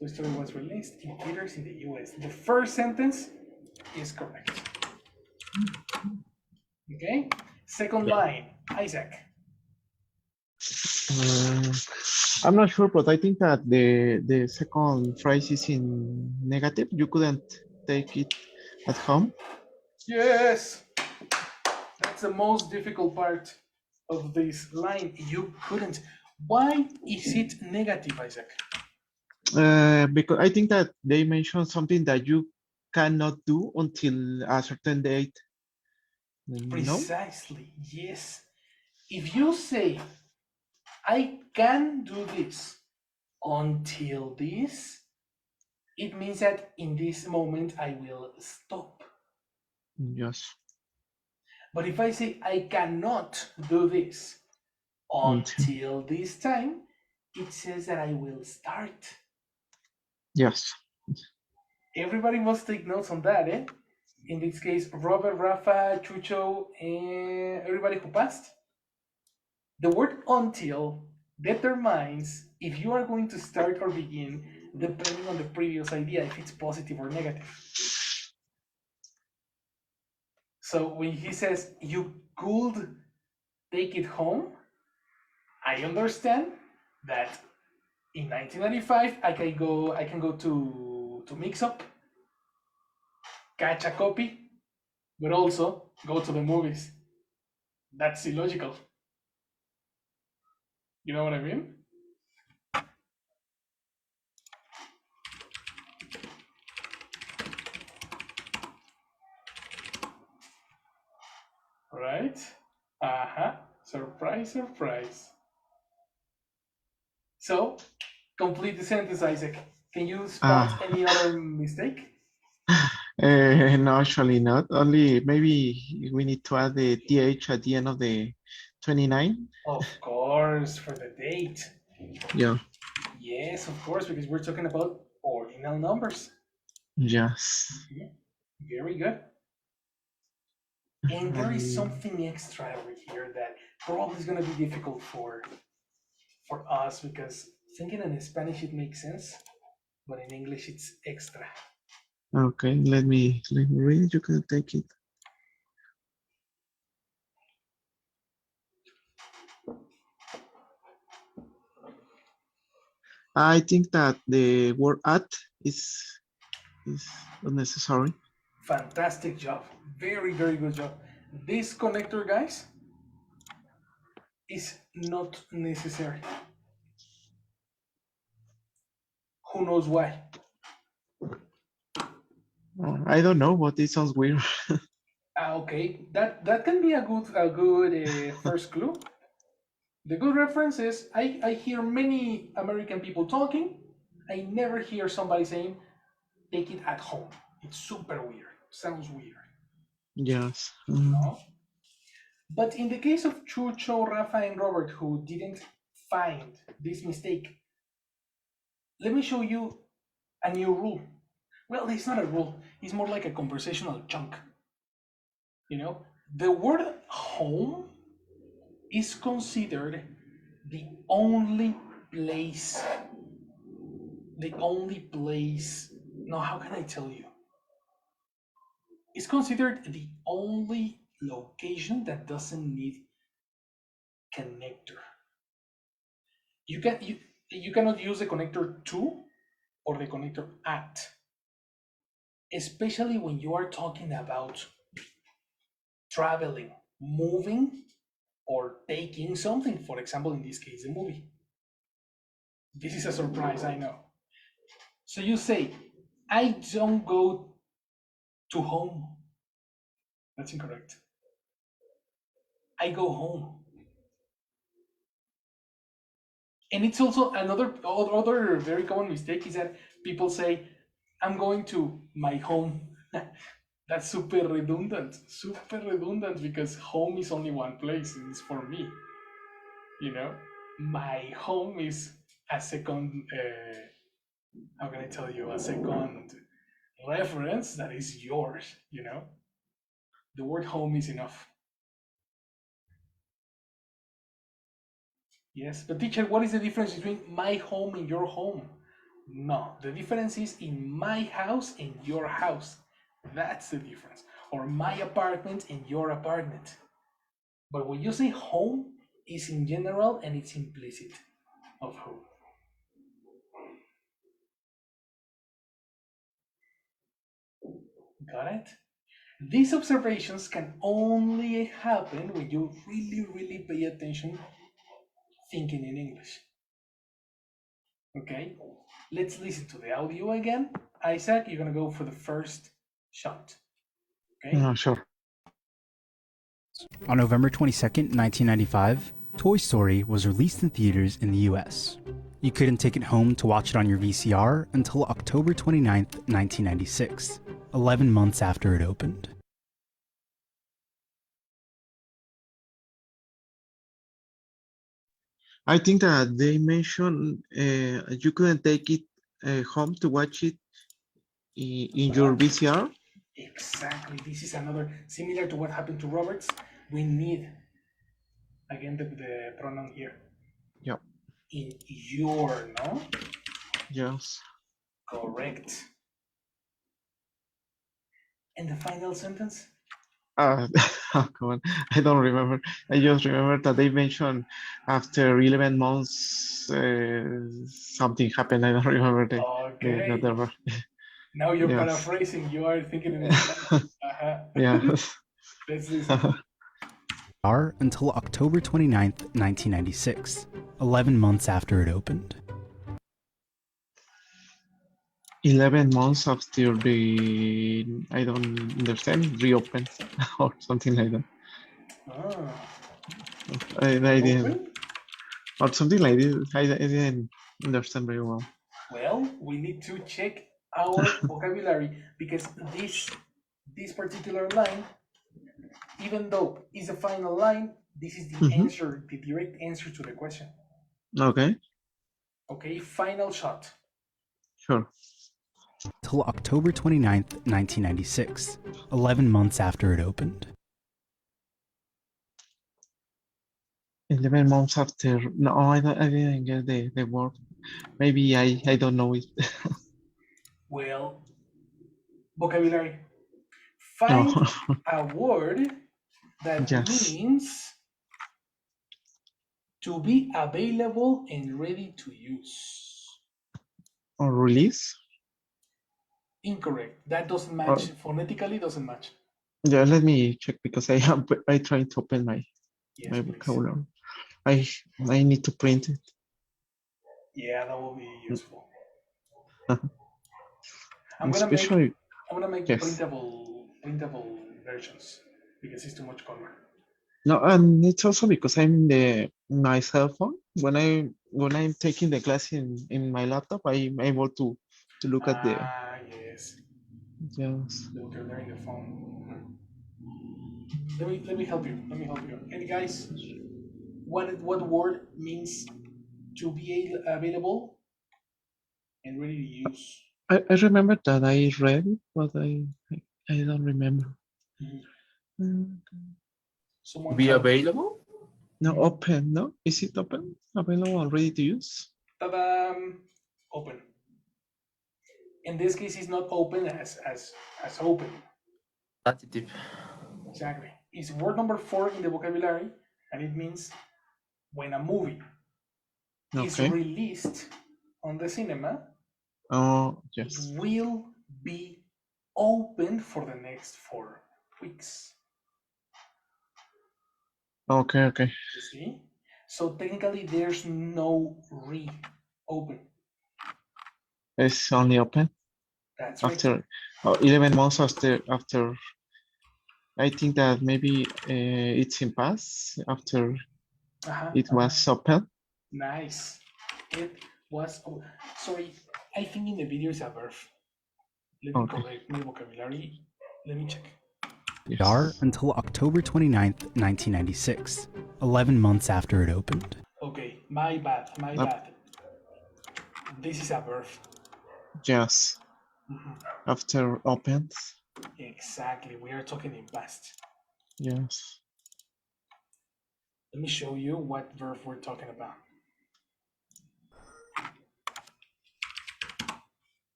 Speaker 1: Toy Story was released in theaters in the US. The first sentence is correct. Okay? Second line, Isaac.
Speaker 2: I'm not sure, but I think that the second phrase is in negative. You couldn't take it at home.
Speaker 1: Yes! That's the most difficult part of this line. You couldn't. Why is it negative, Isaac?
Speaker 2: Because I think that they mentioned something that you cannot do until a certain date.
Speaker 1: Precisely, yes. If you say, I can do this until this, it means that in this moment I will stop.
Speaker 2: Yes.
Speaker 1: But if I say, I cannot do this until this time, it says that I will start.
Speaker 2: Yes.
Speaker 1: Everybody must take notes on that, eh? In this case, Robert, Rafa, Chucho, and everybody who passed. The word until determines if you are going to start or begin depending on the previous idea, if it's positive or negative. So when he says you could take it home, I understand that in 1995 I can go to Mix Up, catch a copy, but also go to the movies. That's illogical. You know what I mean? Right? Surprise, surprise. So, complete the sentence, Isaac. Can you spot any other mistake?
Speaker 2: No, actually not. Only maybe we need to add the th at the end of the 29.
Speaker 1: Of course, for the date.
Speaker 2: Yeah.
Speaker 1: Yes, of course, because we're talking about ordinal numbers.
Speaker 2: Yes.
Speaker 1: Very good. And there is something extra over here that probably is going to be difficult for us because thinking in Spanish it makes sense, but in English it's extra.
Speaker 2: Okay, let me read. You can take it. I think that the word at is unnecessary.
Speaker 1: Fantastic job. Very, very good job. This connector, guys, is not necessary. Who knows why?
Speaker 2: I don't know, but it sounds weird.
Speaker 1: Okay, that can be a good first clue. The good reference is I hear many American people talking. I never hear somebody saying take it at home. It's super weird. Sounds weird.
Speaker 2: Yes.
Speaker 1: No? But in the case of Chucho, Rafa, and Robert, who didn't find this mistake, let me show you a new rule. Well, it's not a rule. It's more like a conversational chunk. You know, the word home is considered the only place, no, how can I tell you? It's considered the only location that doesn't need connector. You cannot use the connector to or the connector at, especially when you are talking about traveling, moving, or taking something, for example, in this case, the movie. This is a surprise, I know. So you say, I don't go to home. That's incorrect. I go home. And it's also other very common mistake is that people say, I'm going to my home. That's super redundant because home is only one place and it's for me. You know, my home is a second, how can I tell you, a second reference that is yours, you know? The word home is enough. Yes, but teacher, what is the difference between my home and your home? No, the difference is in my house and your house. That's the difference. Or my apartment and your apartment. But when you say home, it's in general and it's implicit of who. Got it? These observations can only happen when you really, really pay attention thinking in English. Okay, let's listen to the audio again. Isaac, you're gonna go for the first shot. Okay?
Speaker 2: Sure.
Speaker 4: On November 22nd, 1995, Toy Story was released in theaters in the US. You couldn't take it home to watch it on your VCR until October 29th, 1996, 11 months after it opened.
Speaker 2: I think that they mentioned you couldn't take it home to watch it in your VCR.
Speaker 1: Exactly. This is another similar to what happened to Roberts. We need again the pronoun here.
Speaker 2: Yeah.
Speaker 1: In your, no?
Speaker 2: Yes.
Speaker 1: Correct. And the final sentence?
Speaker 2: Oh, come on. I don't remember. I just remember that they mentioned after 11 months something happened. I don't remember the word.
Speaker 1: Now you're
Speaker 2: Yes.
Speaker 1: paraphrasing. You are thinking in Spanish.
Speaker 2: Yeah.
Speaker 1: Let's listen.
Speaker 4: Until October 29th, 1996, 11 months after it opened.
Speaker 2: 11 months after the, I don't understand, reopened or something like that. I didn't, or something like this. I didn't understand very well.
Speaker 1: Well, we need to check our vocabulary, because this particular line, even though it's a final line, this is the answer, the direct answer to the question.
Speaker 2: Okay.
Speaker 1: Okay, final shot.
Speaker 2: Sure.
Speaker 4: Till October 29th, 1996, 11 months after it opened.
Speaker 2: 11 months after. No, I didn't get the word. Maybe I don't know it.
Speaker 1: Well, vocabulary.
Speaker 2: No.
Speaker 1: Find a word that
Speaker 2: Yes.
Speaker 1: means to be available and ready to use.
Speaker 2: Or release?
Speaker 1: Incorrect. That doesn't match. Phonetically doesn't match.
Speaker 2: Yeah, let me check because I trying to open my vocabulary. I need to print it.
Speaker 1: Yeah, that will be useful. I'm
Speaker 2: Especially,
Speaker 1: gonna make
Speaker 2: yes.
Speaker 1: printable versions because it's too much color.
Speaker 2: No, and it's also because I'm my cell phone. When I'm taking the class in my laptop, I'm able to look at the.
Speaker 1: Yes.
Speaker 2: Yes.
Speaker 1: The vocabulary in the phone. Let me help you. And guys, what word means to be available and ready to use?
Speaker 2: I remember that I read it, but I don't remember.
Speaker 1: Someone
Speaker 13: Be
Speaker 1: help.
Speaker 13: available?
Speaker 2: No, open. No, is it open? Available and ready to use?
Speaker 1: Open. In this case, it's not open as open.
Speaker 13: Adjective.
Speaker 1: Exactly. It's word number 4 in the vocabulary, and it means when a movie is released on the cinema,
Speaker 2: yes.
Speaker 1: it will be open for the next 4 weeks.
Speaker 2: Okay.
Speaker 1: You see? So technically, there's no reopen.
Speaker 2: It's only open.
Speaker 1: That's
Speaker 2: after 11 months after. I think that maybe it's in past after it was open.
Speaker 1: Nice. It was. Sorry, I think in the video is a verb. Let me correct my vocabulary. Let me check.
Speaker 4: Are until October 29th, 1996, 11 months after it opened.
Speaker 1: Okay, my bad. This is a verb.
Speaker 2: Yes. After opens.
Speaker 1: Exactly. We are talking in past.
Speaker 2: Yes.
Speaker 1: Let me show you what verb we're talking about.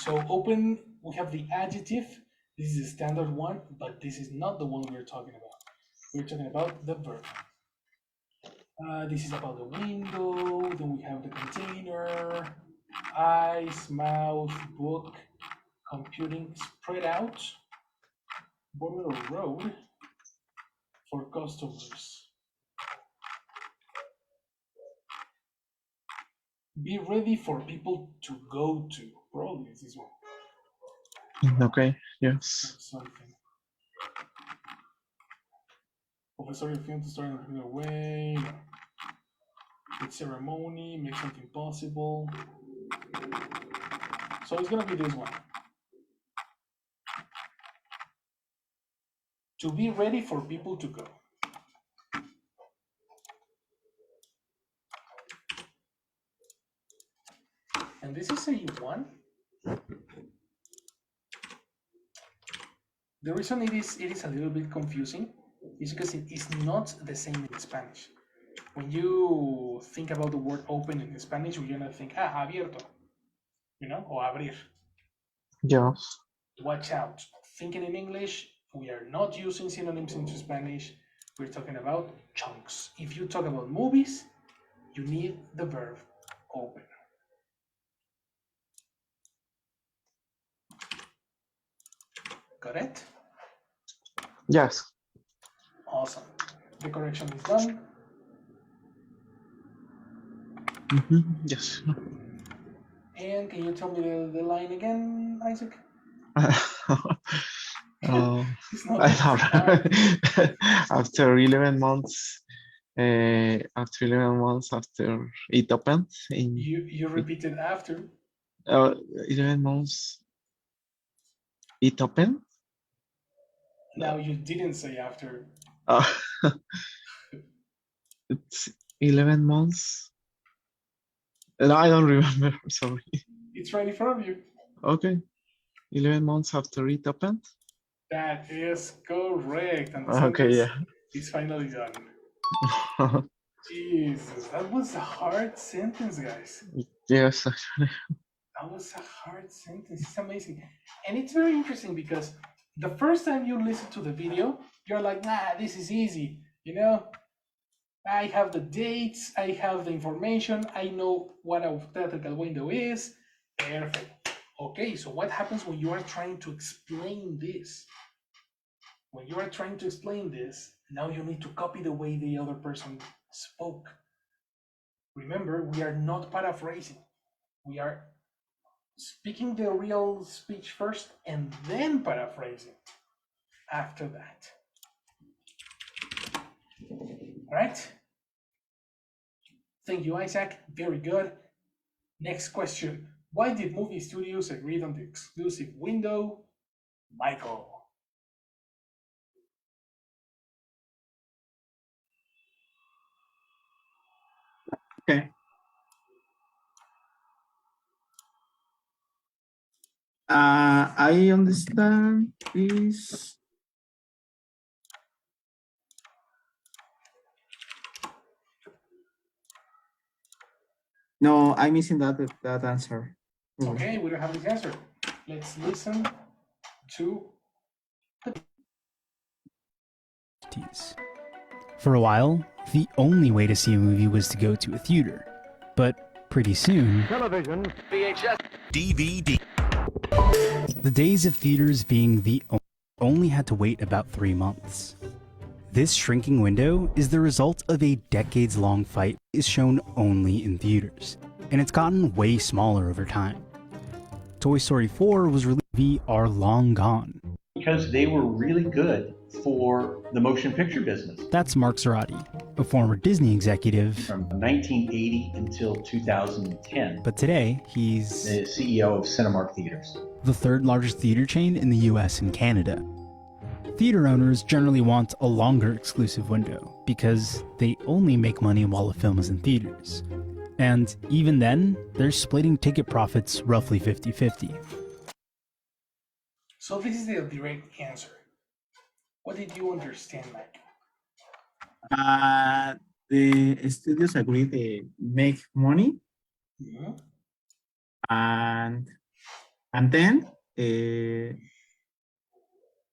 Speaker 1: So open, we have the adjective. This is a standard one, but this is not the one we're talking about. We're talking about the verb. This is about the window. Then we have the container, eyes, mouth, book, computing, spread out, border or road for customers. Be ready for people to go to. Probably is this one.
Speaker 2: Okay, yes.
Speaker 1: Something. Professor, if you want to start in a particular way. With ceremony, make something possible. So it's gonna be this one. To be ready for people to go. And this is a one. The reason it is a little bit confusing is because it is not the same in Spanish. When you think about the word open in Spanish, you're gonna think, abierto, or abrir.
Speaker 2: Yes.
Speaker 1: Watch out. Thinking in English, we are not using synonyms into Spanish. We're talking about chunks. If you talk about movies, you need the verb open. Got it?
Speaker 2: Yes.
Speaker 1: Awesome. The correction is done.
Speaker 2: Yes.
Speaker 1: And can you tell me the line again, Isaac?
Speaker 2: After 11 months, after 11 months after it opened.
Speaker 1: You repeated after.
Speaker 2: 11 months it opened.
Speaker 1: Now you didn't say after.
Speaker 2: It's 11 months. No, I don't remember. Sorry.
Speaker 1: It's right in front of you.
Speaker 2: Okay. 11 months after it opened.
Speaker 1: That is correct. And the
Speaker 2: Okay,
Speaker 1: sentence is finally done. Jesus, that was a hard sentence, guys.
Speaker 2: Yes, actually.
Speaker 1: That was a hard sentence. It's amazing. And it's very interesting because the first time you listen to the video, you're like, nah, this is easy. You know, I have the dates, I have the information, I know what a theatrical window is. Perfect. Okay, so what happens when you are trying to explain this? When you are trying to explain this, now you need to copy the way the other person spoke. Remember, we are not paraphrasing. We are speaking the real speech first and then paraphrasing after that. All right? Thank you, Isaac. Very good. Next question. Why did movie studios agree on the exclusive window? Michael.
Speaker 14: Okay. I understand this. No, I'm missing that answer.
Speaker 1: Okay, we don't have this answer. Let's listen to
Speaker 4: For a while, the only way to see a movie was to go to a theater. But pretty soon,
Speaker 15: Television, VHS, DVD.
Speaker 4: the days of theaters being the only had to wait about 3 months. This shrinking window is the result of a decades-long fight is shown only in theaters, and it's gotten way smaller over time. Toy Story 4 was released are long gone.
Speaker 6: Because they were really good for the motion picture business.
Speaker 4: That's Mark Zorati, a former Disney executive
Speaker 6: from 1980 until 2010.
Speaker 4: But today, he's
Speaker 6: the CEO of Cinemark Theaters,
Speaker 4: the third largest theater chain in the US and Canada. Theater owners generally want a longer exclusive window because they only make money while a film is in theaters. And even then, they're splitting ticket profits roughly 50-50.
Speaker 1: So this is the direct answer. What did you understand, Mike?
Speaker 14: The studios agree they make money, and then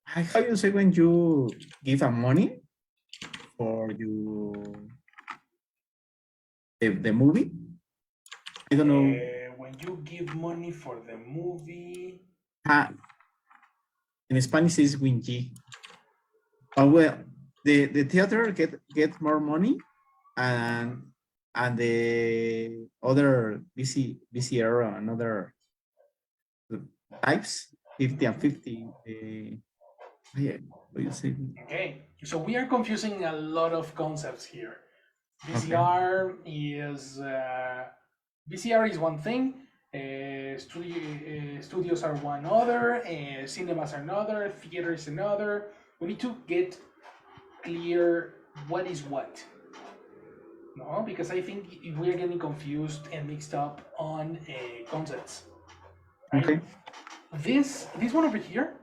Speaker 14: how you say when you give a money for the movie? I don't know.
Speaker 1: When you give money for the movie.
Speaker 14: In Spanish is wingy. Oh well, the theater get more money, and the other VCR and other types 50 and 50. Yeah, what you say?
Speaker 1: Okay, so we are confusing a lot of concepts here. VCR is one thing. Studios are one other, cinemas are another, theater is another. We need to get clear what is what. No, because I think we're getting confused and mixed up on concepts. Right?
Speaker 14: Okay.
Speaker 1: This one over here,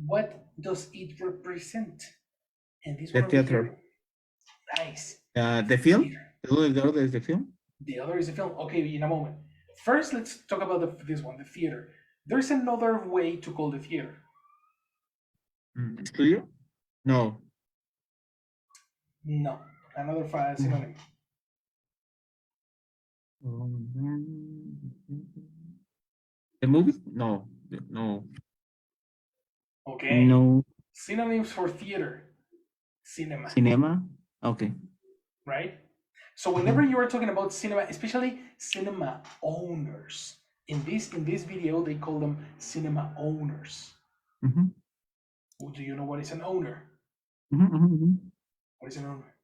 Speaker 1: what does it represent? And this
Speaker 14: the
Speaker 1: one
Speaker 14: theater.
Speaker 1: Over here, nice.
Speaker 14: The film? The other is the film?
Speaker 1: The other is the film. Okay, in a moment. First, let's talk about this one, the theater. There's another way to call the theater.
Speaker 14: Studio? No.
Speaker 1: No, another synonym.
Speaker 14: The movie? No.
Speaker 1: Okay.
Speaker 14: No.
Speaker 1: Synonyms for theater. Cinema.
Speaker 14: Cinema? Okay.
Speaker 1: Right? So whenever you are talking about cinema, especially cinema owners, in this video, they call them cinema owners. Do you know what is an owner? What is an owner?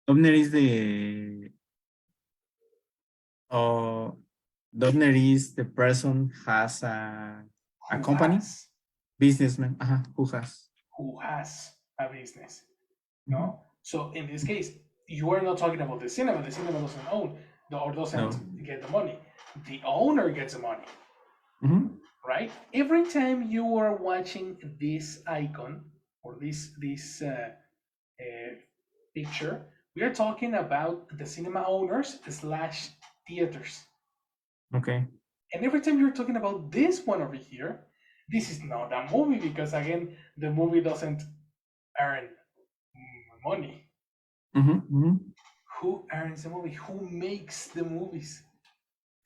Speaker 14: Dubner is the Dubner is the person has a company, businessman, who has.
Speaker 1: Who has a business, no? So in this case, you are not talking about the cinema. The cinema doesn't own or doesn't get the money. The owner gets the money, right? Every time you are watching this icon or this picture, we are talking about the cinema owners slash theaters.
Speaker 14: Okay.
Speaker 1: And every time you're talking about this one over here, this is not a movie because again, the movie doesn't earn money. Who earns the movie? Who makes the movies?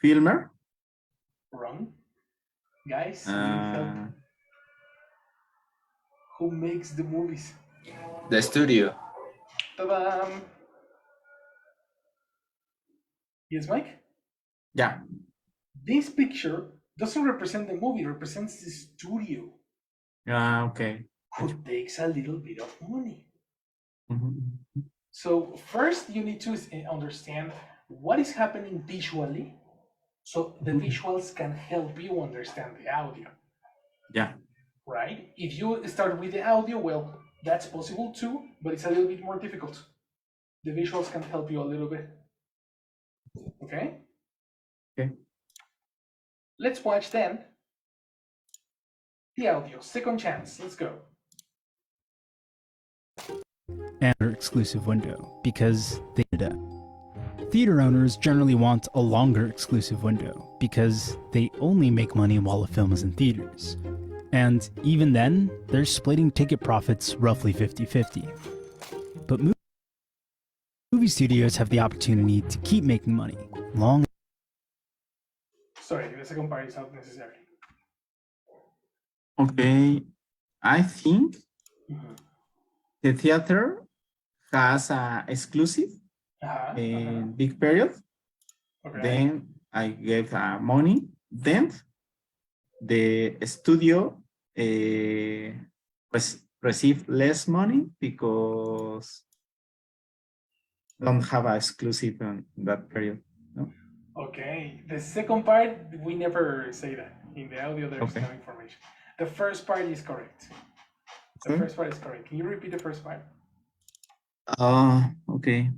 Speaker 14: Filmer?
Speaker 1: Wrong. Guys, need help. Who makes the movies?
Speaker 13: The studio.
Speaker 1: Ta-da! Yes, Mike?
Speaker 14: Yeah.
Speaker 1: This picture doesn't represent the movie, it represents the studio.
Speaker 14: Okay.
Speaker 1: Who takes a little bit of money. So first you need to understand what is happening visually, so the visuals can help you understand the audio.
Speaker 14: Yeah.
Speaker 1: Right? If you start with the audio, well, that's possible too, but it's a little bit more difficult. The visuals can help you a little bit. Okay?
Speaker 14: Okay.
Speaker 1: Let's watch then the audio. Second chance. Let's go.
Speaker 4: And their exclusive window because they did it. Theater owners generally want a longer exclusive window because they only make money while a film is in theaters. And even then, they're splitting ticket profits roughly 50-50. But movie studios have the opportunity to keep making money long.
Speaker 1: Sorry, the second part is not necessary.
Speaker 14: Okay. I think the theater has a exclusive big period.
Speaker 1: Okay.
Speaker 14: Then I get money. Then the studio receive less money because don't have a exclusive on that period. No?
Speaker 1: Okay. The second part, we never say that. In the audio, there's no information. The first part is correct. The first part is correct. Can you repeat the first part?
Speaker 14: Okay.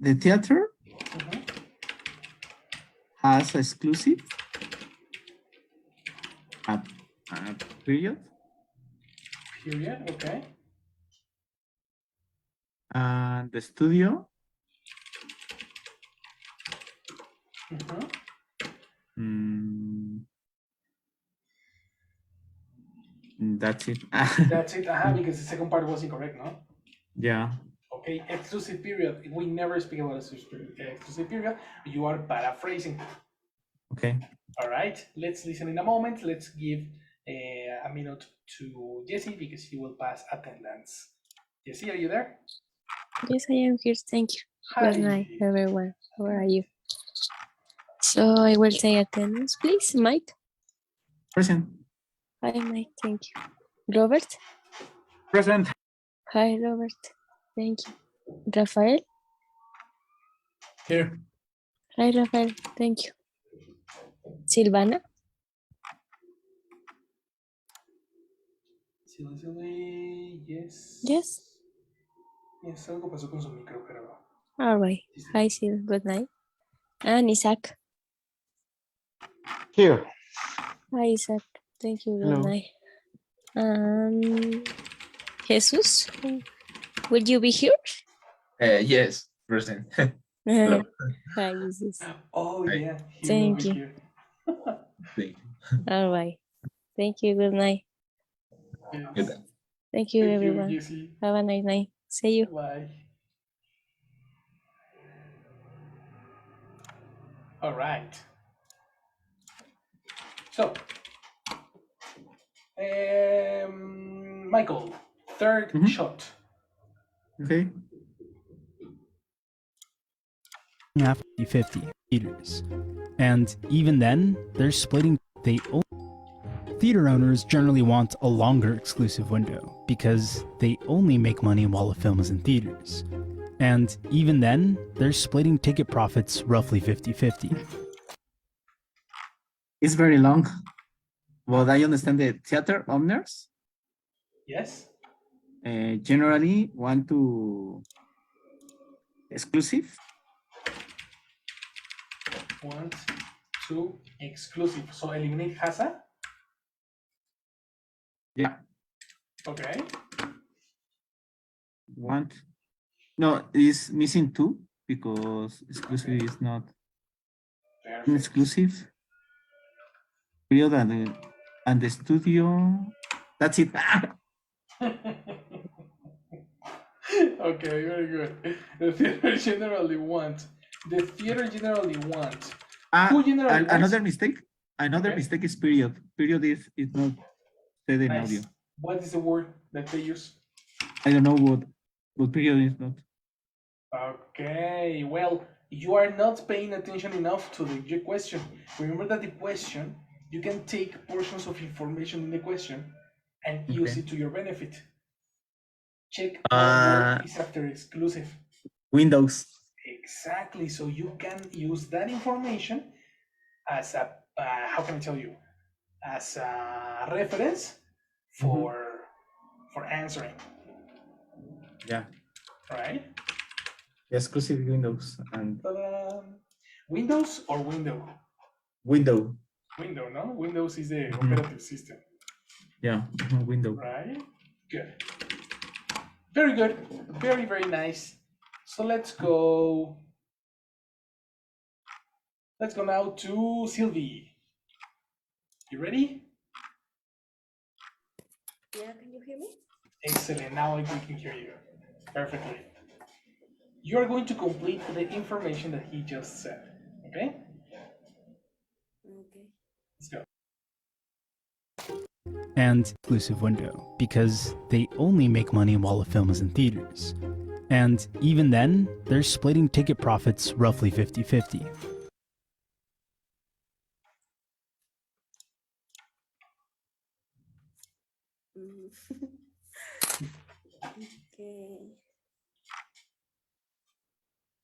Speaker 14: The theater has exclusive period.
Speaker 1: Period, okay.
Speaker 14: And the studio that's it.
Speaker 1: That's it, because the second part was incorrect, no?
Speaker 14: Yeah.
Speaker 1: Okay, exclusive period. We never speak about exclusive period. You are paraphrasing.
Speaker 14: Okay.
Speaker 1: All right, let's listen in a moment. Let's give a minute to Jesse because he will pass attendance. Jesse, are you there?
Speaker 16: Yes, I am here. Thank you.
Speaker 1: Hi.
Speaker 16: Good night, everyone. How are you? So I will take attendance, please. Mike.
Speaker 14: Present.
Speaker 16: Hi, Mike. Thank you. Robert.
Speaker 11: Present.
Speaker 16: Hi, Robert. Thank you. Rafael.
Speaker 11: Here.
Speaker 16: Hi, Rafael. Thank you. Silvana.
Speaker 1: Yes.
Speaker 16: Yes.
Speaker 1: Yes, algo pasó con su micro, pero...
Speaker 16: All right. Hi, Sil. Good night. And Isaac.
Speaker 2: Here.
Speaker 16: Hi, Isaac. Thank you. Good
Speaker 2: Hello.
Speaker 16: night. Jesus, will you be here?
Speaker 13: Yes, present. Hello.
Speaker 16: Hi, Jesus.
Speaker 1: Oh,
Speaker 13: Hi.
Speaker 1: yeah.
Speaker 16: Thank you.
Speaker 13: Thank you.
Speaker 16: All right. Thank you. Good night.
Speaker 13: Good night.
Speaker 16: Thank you,
Speaker 1: Thank
Speaker 16: everyone.
Speaker 1: you, Jesse.
Speaker 16: Have a nice night. See you.
Speaker 1: Bye. All right. So, Michael, third shot.
Speaker 14: Okay.
Speaker 4: Half 50 theaters. And even then, they're splitting. Theater owners generally want a longer exclusive window because they only make money while a film is in theaters. And even then, they're splitting ticket profits roughly 50-50.
Speaker 14: It's very long, but I understand the theater owners
Speaker 1: Yes.
Speaker 14: generally want to exclusive.
Speaker 1: Want to exclusive. So eliminate Hasa.
Speaker 14: Yeah.
Speaker 1: Okay.
Speaker 14: Want. No, it's missing two because exclusive is not an exclusive. Period and the studio. That's it.
Speaker 1: Okay, very good. The theater generally want. The theater generally want. Who generally wants?
Speaker 14: Another mistake. Another
Speaker 1: Okay.
Speaker 14: mistake is period. Period is not said in
Speaker 1: Nice.
Speaker 14: audio.
Speaker 1: What is the word that they use?
Speaker 14: I don't know what period is not.
Speaker 1: Okay, well, you are not paying attention enough to the question. Remember that the question, you can take portions of information in the question and use it to your benefit. Check what word is after exclusive.
Speaker 14: Windows.
Speaker 1: Exactly, so you can use that information as a, how can I tell you, as a reference for answering,
Speaker 14: Yeah.
Speaker 1: right?
Speaker 14: Exclusive Windows and
Speaker 1: Ta-da. Windows or window?
Speaker 14: window.
Speaker 1: Window, no? Windows is the operative system.
Speaker 14: Yeah, window.
Speaker 1: Right? Good. Very good. Very, very nice. So let's go. Let's go now to Sylvie. You ready?
Speaker 12: Yeah, can you hear me?
Speaker 1: Excellent. Now we can hear you perfectly. You are going to complete the information that he just said. Okay?
Speaker 12: Okay.
Speaker 1: Let's go.
Speaker 4: And exclusive window because they only make money while a film is in theaters. And even then, they're splitting ticket profits roughly 50-50.
Speaker 12: Okay.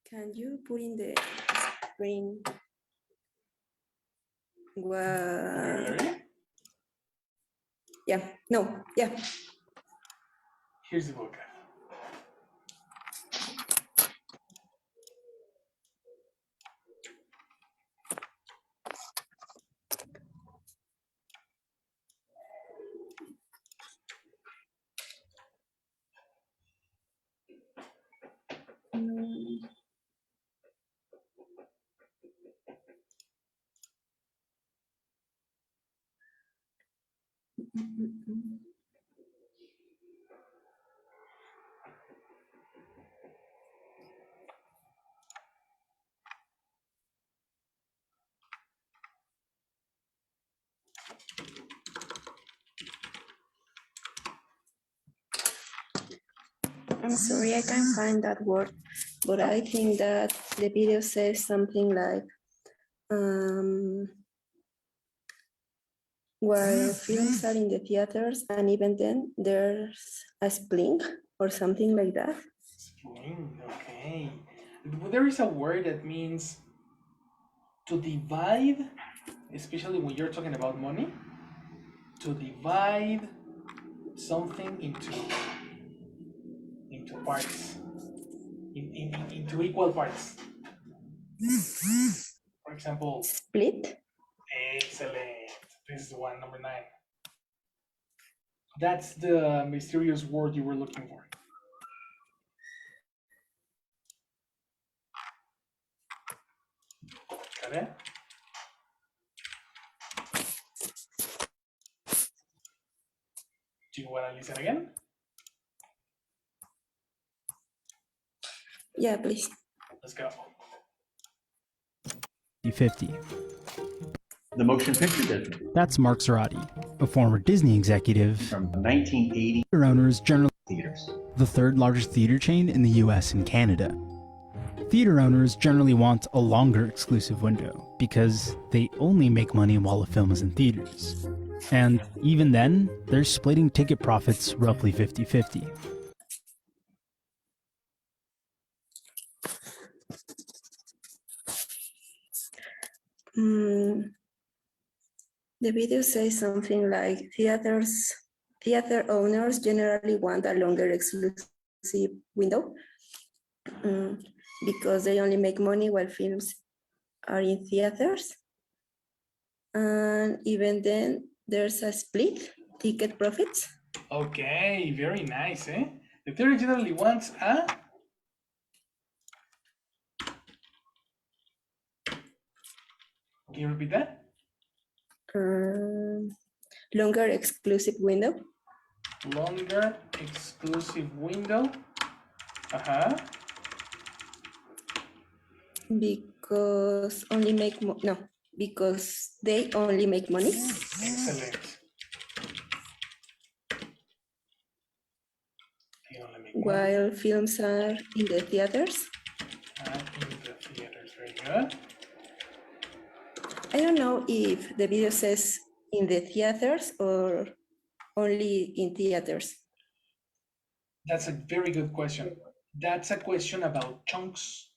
Speaker 12: Can you put in the screen what? Yeah, no, yeah.
Speaker 1: Here's the vocab.
Speaker 12: I'm sorry, I can't find that word, but I think that the video says something like, while films are in the theaters, and even then there's a spling or something like that.
Speaker 1: Spring, okay. There is a word that means to divide, especially when you're talking about money, to divide something into parts, into equal parts. For example,
Speaker 12: split.
Speaker 1: Excellent. This is one, number 9. That's the mysterious word you were looking for. Got it? Do you want to listen again?
Speaker 12: Yeah, please.
Speaker 1: Let's go.
Speaker 4: 50.
Speaker 6: The motion picture business.
Speaker 4: That's Mark Zorati, a former Disney executive.
Speaker 6: From 1980.
Speaker 4: Theater owners generally
Speaker 6: theaters.
Speaker 4: The third largest theater chain in the US and Canada. Theater owners generally want a longer exclusive window because they only make money while a film is in theaters. And even then, they're splitting ticket profits roughly 50-50.
Speaker 12: The video says something like theater owners generally want a longer exclusive window because they only make money while films are in theaters. And even then, there's a split ticket profits.
Speaker 1: Okay, very nice, eh? The theater generally wants a... Can you repeat that?
Speaker 12: Longer exclusive window.
Speaker 1: Longer exclusive window.
Speaker 12: Because only make because they only make money.
Speaker 1: Excellent.
Speaker 12: While films are in the theaters.
Speaker 1: Very good.
Speaker 12: I don't know if the video says in the theaters or only in theaters.
Speaker 1: That's a very good question. That's a question about chunks.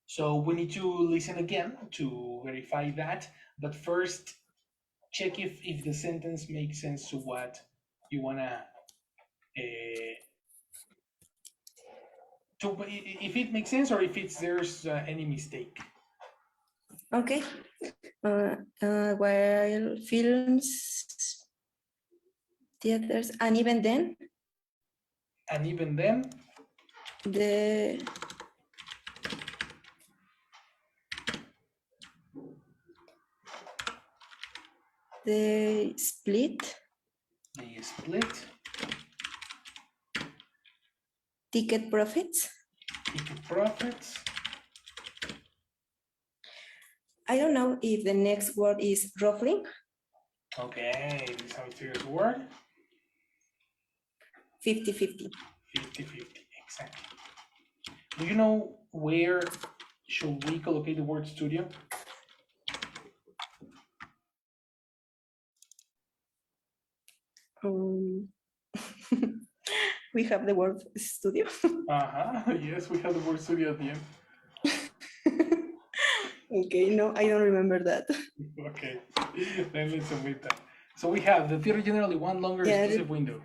Speaker 1: So we need to listen again to verify that. But first, check if the sentence makes sense to what you wanna if it makes sense or if there's any mistake.
Speaker 12: Okay. While films, theaters, and even then.
Speaker 1: And even then.
Speaker 12: They split. Ticket profits. I don't know if the next word is ruffling.
Speaker 1: Okay, this is how it serious word.
Speaker 12: 50-50.
Speaker 1: 50-50, exactly. Do you know where should we collocate the word studio?
Speaker 12: We have the word studio.
Speaker 1: Yes, we have the word studio at the end.
Speaker 12: Okay, no, I don't remember that.
Speaker 1: Okay, then let's omit that. So we have the theater generally one longer exclusive window.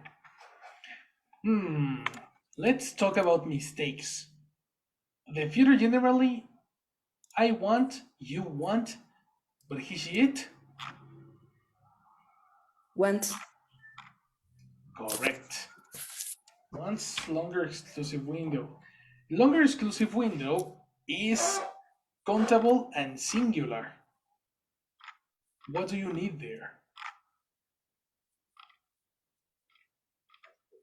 Speaker 1: Let's talk about mistakes. The theater generally, I want, you want, but he, she, it?
Speaker 12: Want.
Speaker 1: Correct. Wants longer exclusive window. Longer exclusive window is countable and singular. What do you need there?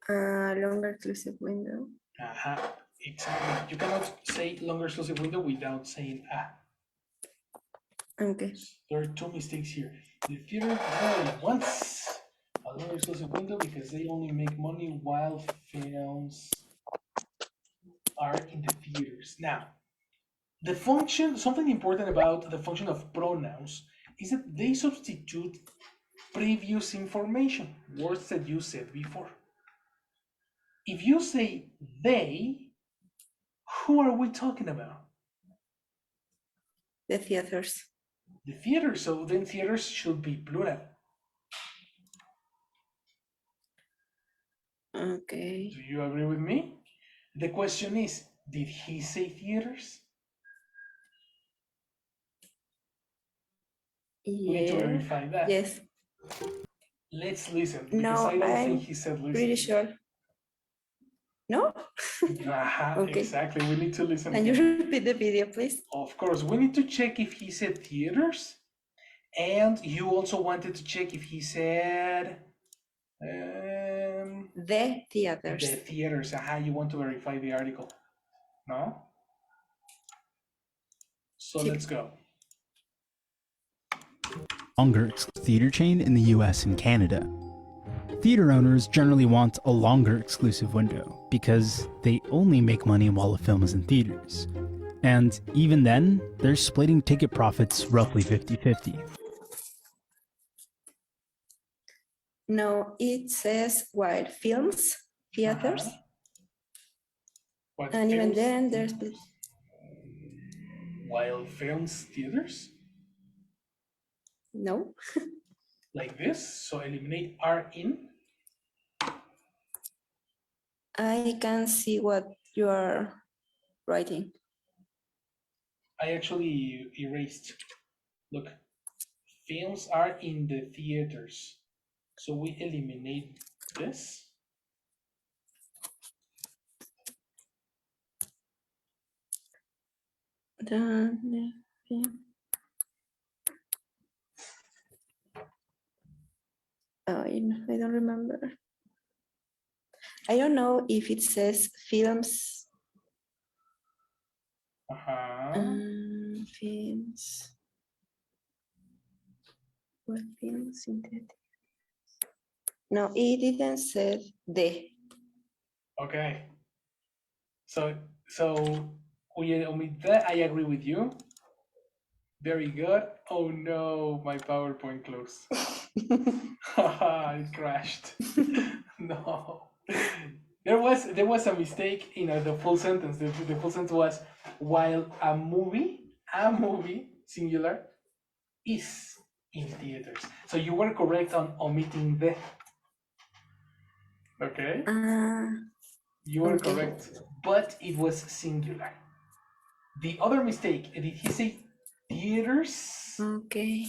Speaker 12: Longer exclusive window.
Speaker 1: Exactly. You cannot say longer exclusive window without saying
Speaker 12: Okay.
Speaker 1: There are two mistakes here. The theater generally wants a longer exclusive window because they only make money while films are in the theaters. Now, the function, something important about the function of pronouns is that they substitute previous information, words that you said before. If you say they, who are we talking about?
Speaker 12: The theaters.
Speaker 1: The theaters, so then theaters should be plural.
Speaker 12: Okay.
Speaker 1: Do you agree with me? The question is, did he say theaters?
Speaker 12: Yeah.
Speaker 1: We need to verify that.
Speaker 12: Yes.
Speaker 1: Let's listen, because
Speaker 12: no,
Speaker 1: I don't think he said listen.
Speaker 12: Pretty sure. No?
Speaker 1: Okay. Exactly, we need to listen.
Speaker 12: Can
Speaker 1: again.
Speaker 12: you repeat the video, please?
Speaker 1: Of course, we need to check if he said theaters, and you also wanted to check if he said
Speaker 12: the theaters.
Speaker 1: The theaters, you want to verify the article, no? So let's go.
Speaker 4: Longer theater chain in the US and Canada. Theater owners generally want a longer exclusive window because they only make money while a film is in theaters. And even then, they're splitting ticket profits roughly 50-50.
Speaker 12: No, it says while films, theaters.
Speaker 1: What
Speaker 12: And even
Speaker 1: films?
Speaker 12: then there's
Speaker 1: While films theaters?
Speaker 12: no.
Speaker 1: Like this, so eliminate are in.
Speaker 12: I can see what you are writing.
Speaker 1: I actually erased. Look, films are in the theaters. So we eliminate this.
Speaker 12: I don't remember. I don't know if it says films. Films. What films in the? No, it didn't say the.
Speaker 1: Okay. So we omit that. I agree with you. Very good. Oh no, my PowerPoint closed. It crashed. No. There was a mistake in the full sentence. The full sentence was while a movie singular is in theaters. So you were correct on omitting the. Okay. You were correct, but it was singular. The other mistake, did he say theaters?
Speaker 12: Okay.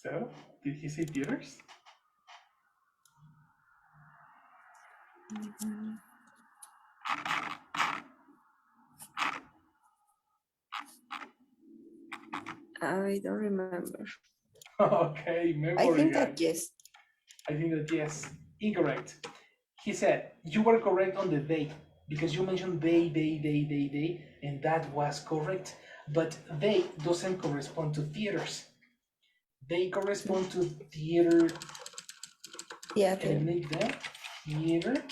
Speaker 1: So, did he say theaters?
Speaker 12: I don't remember.
Speaker 1: Okay, memory
Speaker 12: I think
Speaker 1: guy.
Speaker 12: that yes.
Speaker 1: I think that yes. Incorrect. He said, you were correct on the they, because you mentioned they, and that was correct. But they doesn't correspond to theaters. They correspond to theater. Eliminate the theater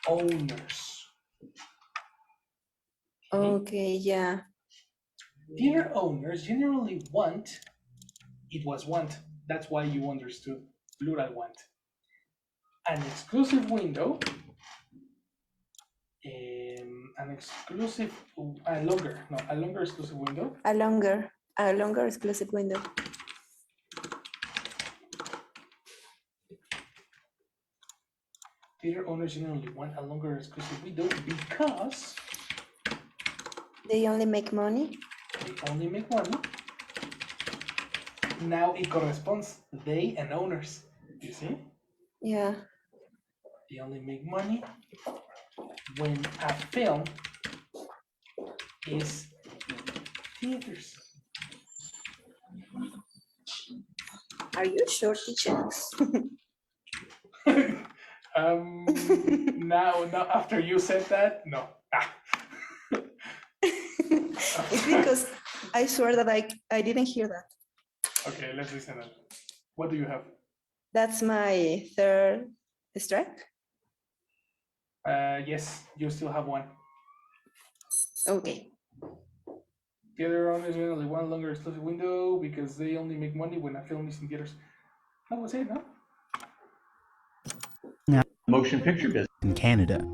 Speaker 1: owners.
Speaker 12: Okay, yeah.
Speaker 1: Theater owners generally want, it was want, that's why you understood plural want. An exclusive window, a longer exclusive window.
Speaker 12: A longer exclusive window.
Speaker 1: Theater owners generally want a longer exclusive window because
Speaker 12: they only make money.
Speaker 1: They only make money. Now it corresponds they and owners. You see?
Speaker 12: Yeah.
Speaker 1: They only make money when a film is in theaters.
Speaker 12: Are you sure, teacher?
Speaker 1: Now after you said that, no.
Speaker 12: It's because I swear that I didn't hear that.
Speaker 1: Okay, let's listen. What do you have?
Speaker 12: That's my third strike.
Speaker 1: Yes, you still have one.
Speaker 12: Okay.
Speaker 1: Theater owners generally want longer exclusive window because they only make money when a film is in theaters. That was it, no?
Speaker 4: Now,
Speaker 6: motion picture business.
Speaker 4: In Canada,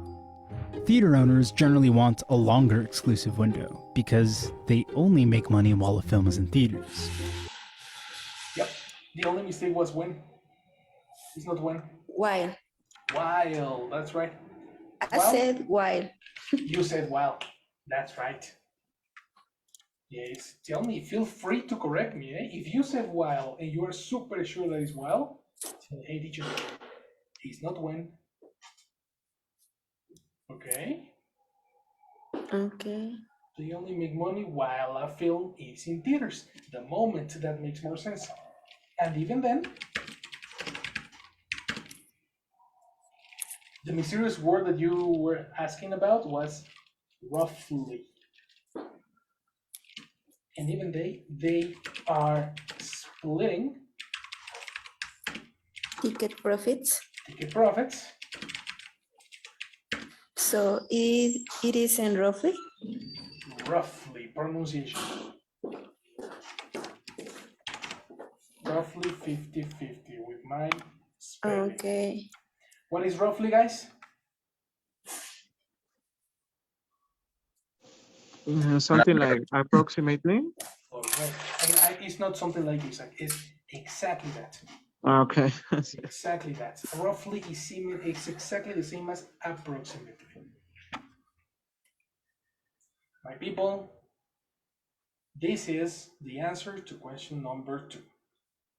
Speaker 4: theater owners generally want a longer exclusive window because they only make money while a film is in theaters.
Speaker 1: Yep. The only mistake was when. It's not when.
Speaker 12: While.
Speaker 1: While, that's right.
Speaker 12: I said while.
Speaker 1: You said while. That's right. Yes, tell me, feel free to correct me. If you said while and you are super sure that it's while, tell me, hey teacher, it's not when. Okay?
Speaker 12: Okay.
Speaker 1: They only make money while a film is in theaters. The moment that makes more sense. And even then, the mysterious word that you were asking about was roughly. And even they are splitting
Speaker 12: ticket profits.
Speaker 1: Ticket profits.
Speaker 12: So it is in roughly?
Speaker 1: Roughly. pronunciation. Roughly 50-50 with my spelling.
Speaker 12: Okay.
Speaker 1: What is roughly, guys?
Speaker 2: Something like approximately.
Speaker 1: Correct. And it's not something like this. It's exactly that.
Speaker 2: Okay.
Speaker 1: Exactly that. Roughly is exactly the same as approximately. My people, this is the answer to question number 2.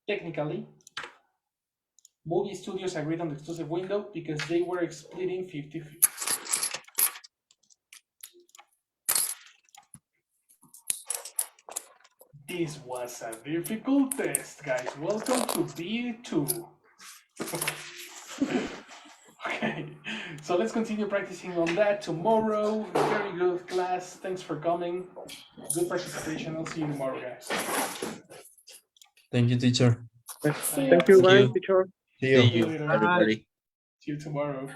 Speaker 1: Technically, movie studios agreed on the exclusive window because they were splitting 50-50. This was a difficult test, guys. Welcome to B2. Okay, so let's continue practicing on that tomorrow. Very good class. Thanks for coming. Good participation. I'll see you tomorrow, guys.
Speaker 3: Thank you, teacher.
Speaker 2: Thank you, guys, teacher.
Speaker 3: See you.
Speaker 13: See you, everybody.
Speaker 1: See you tomorrow.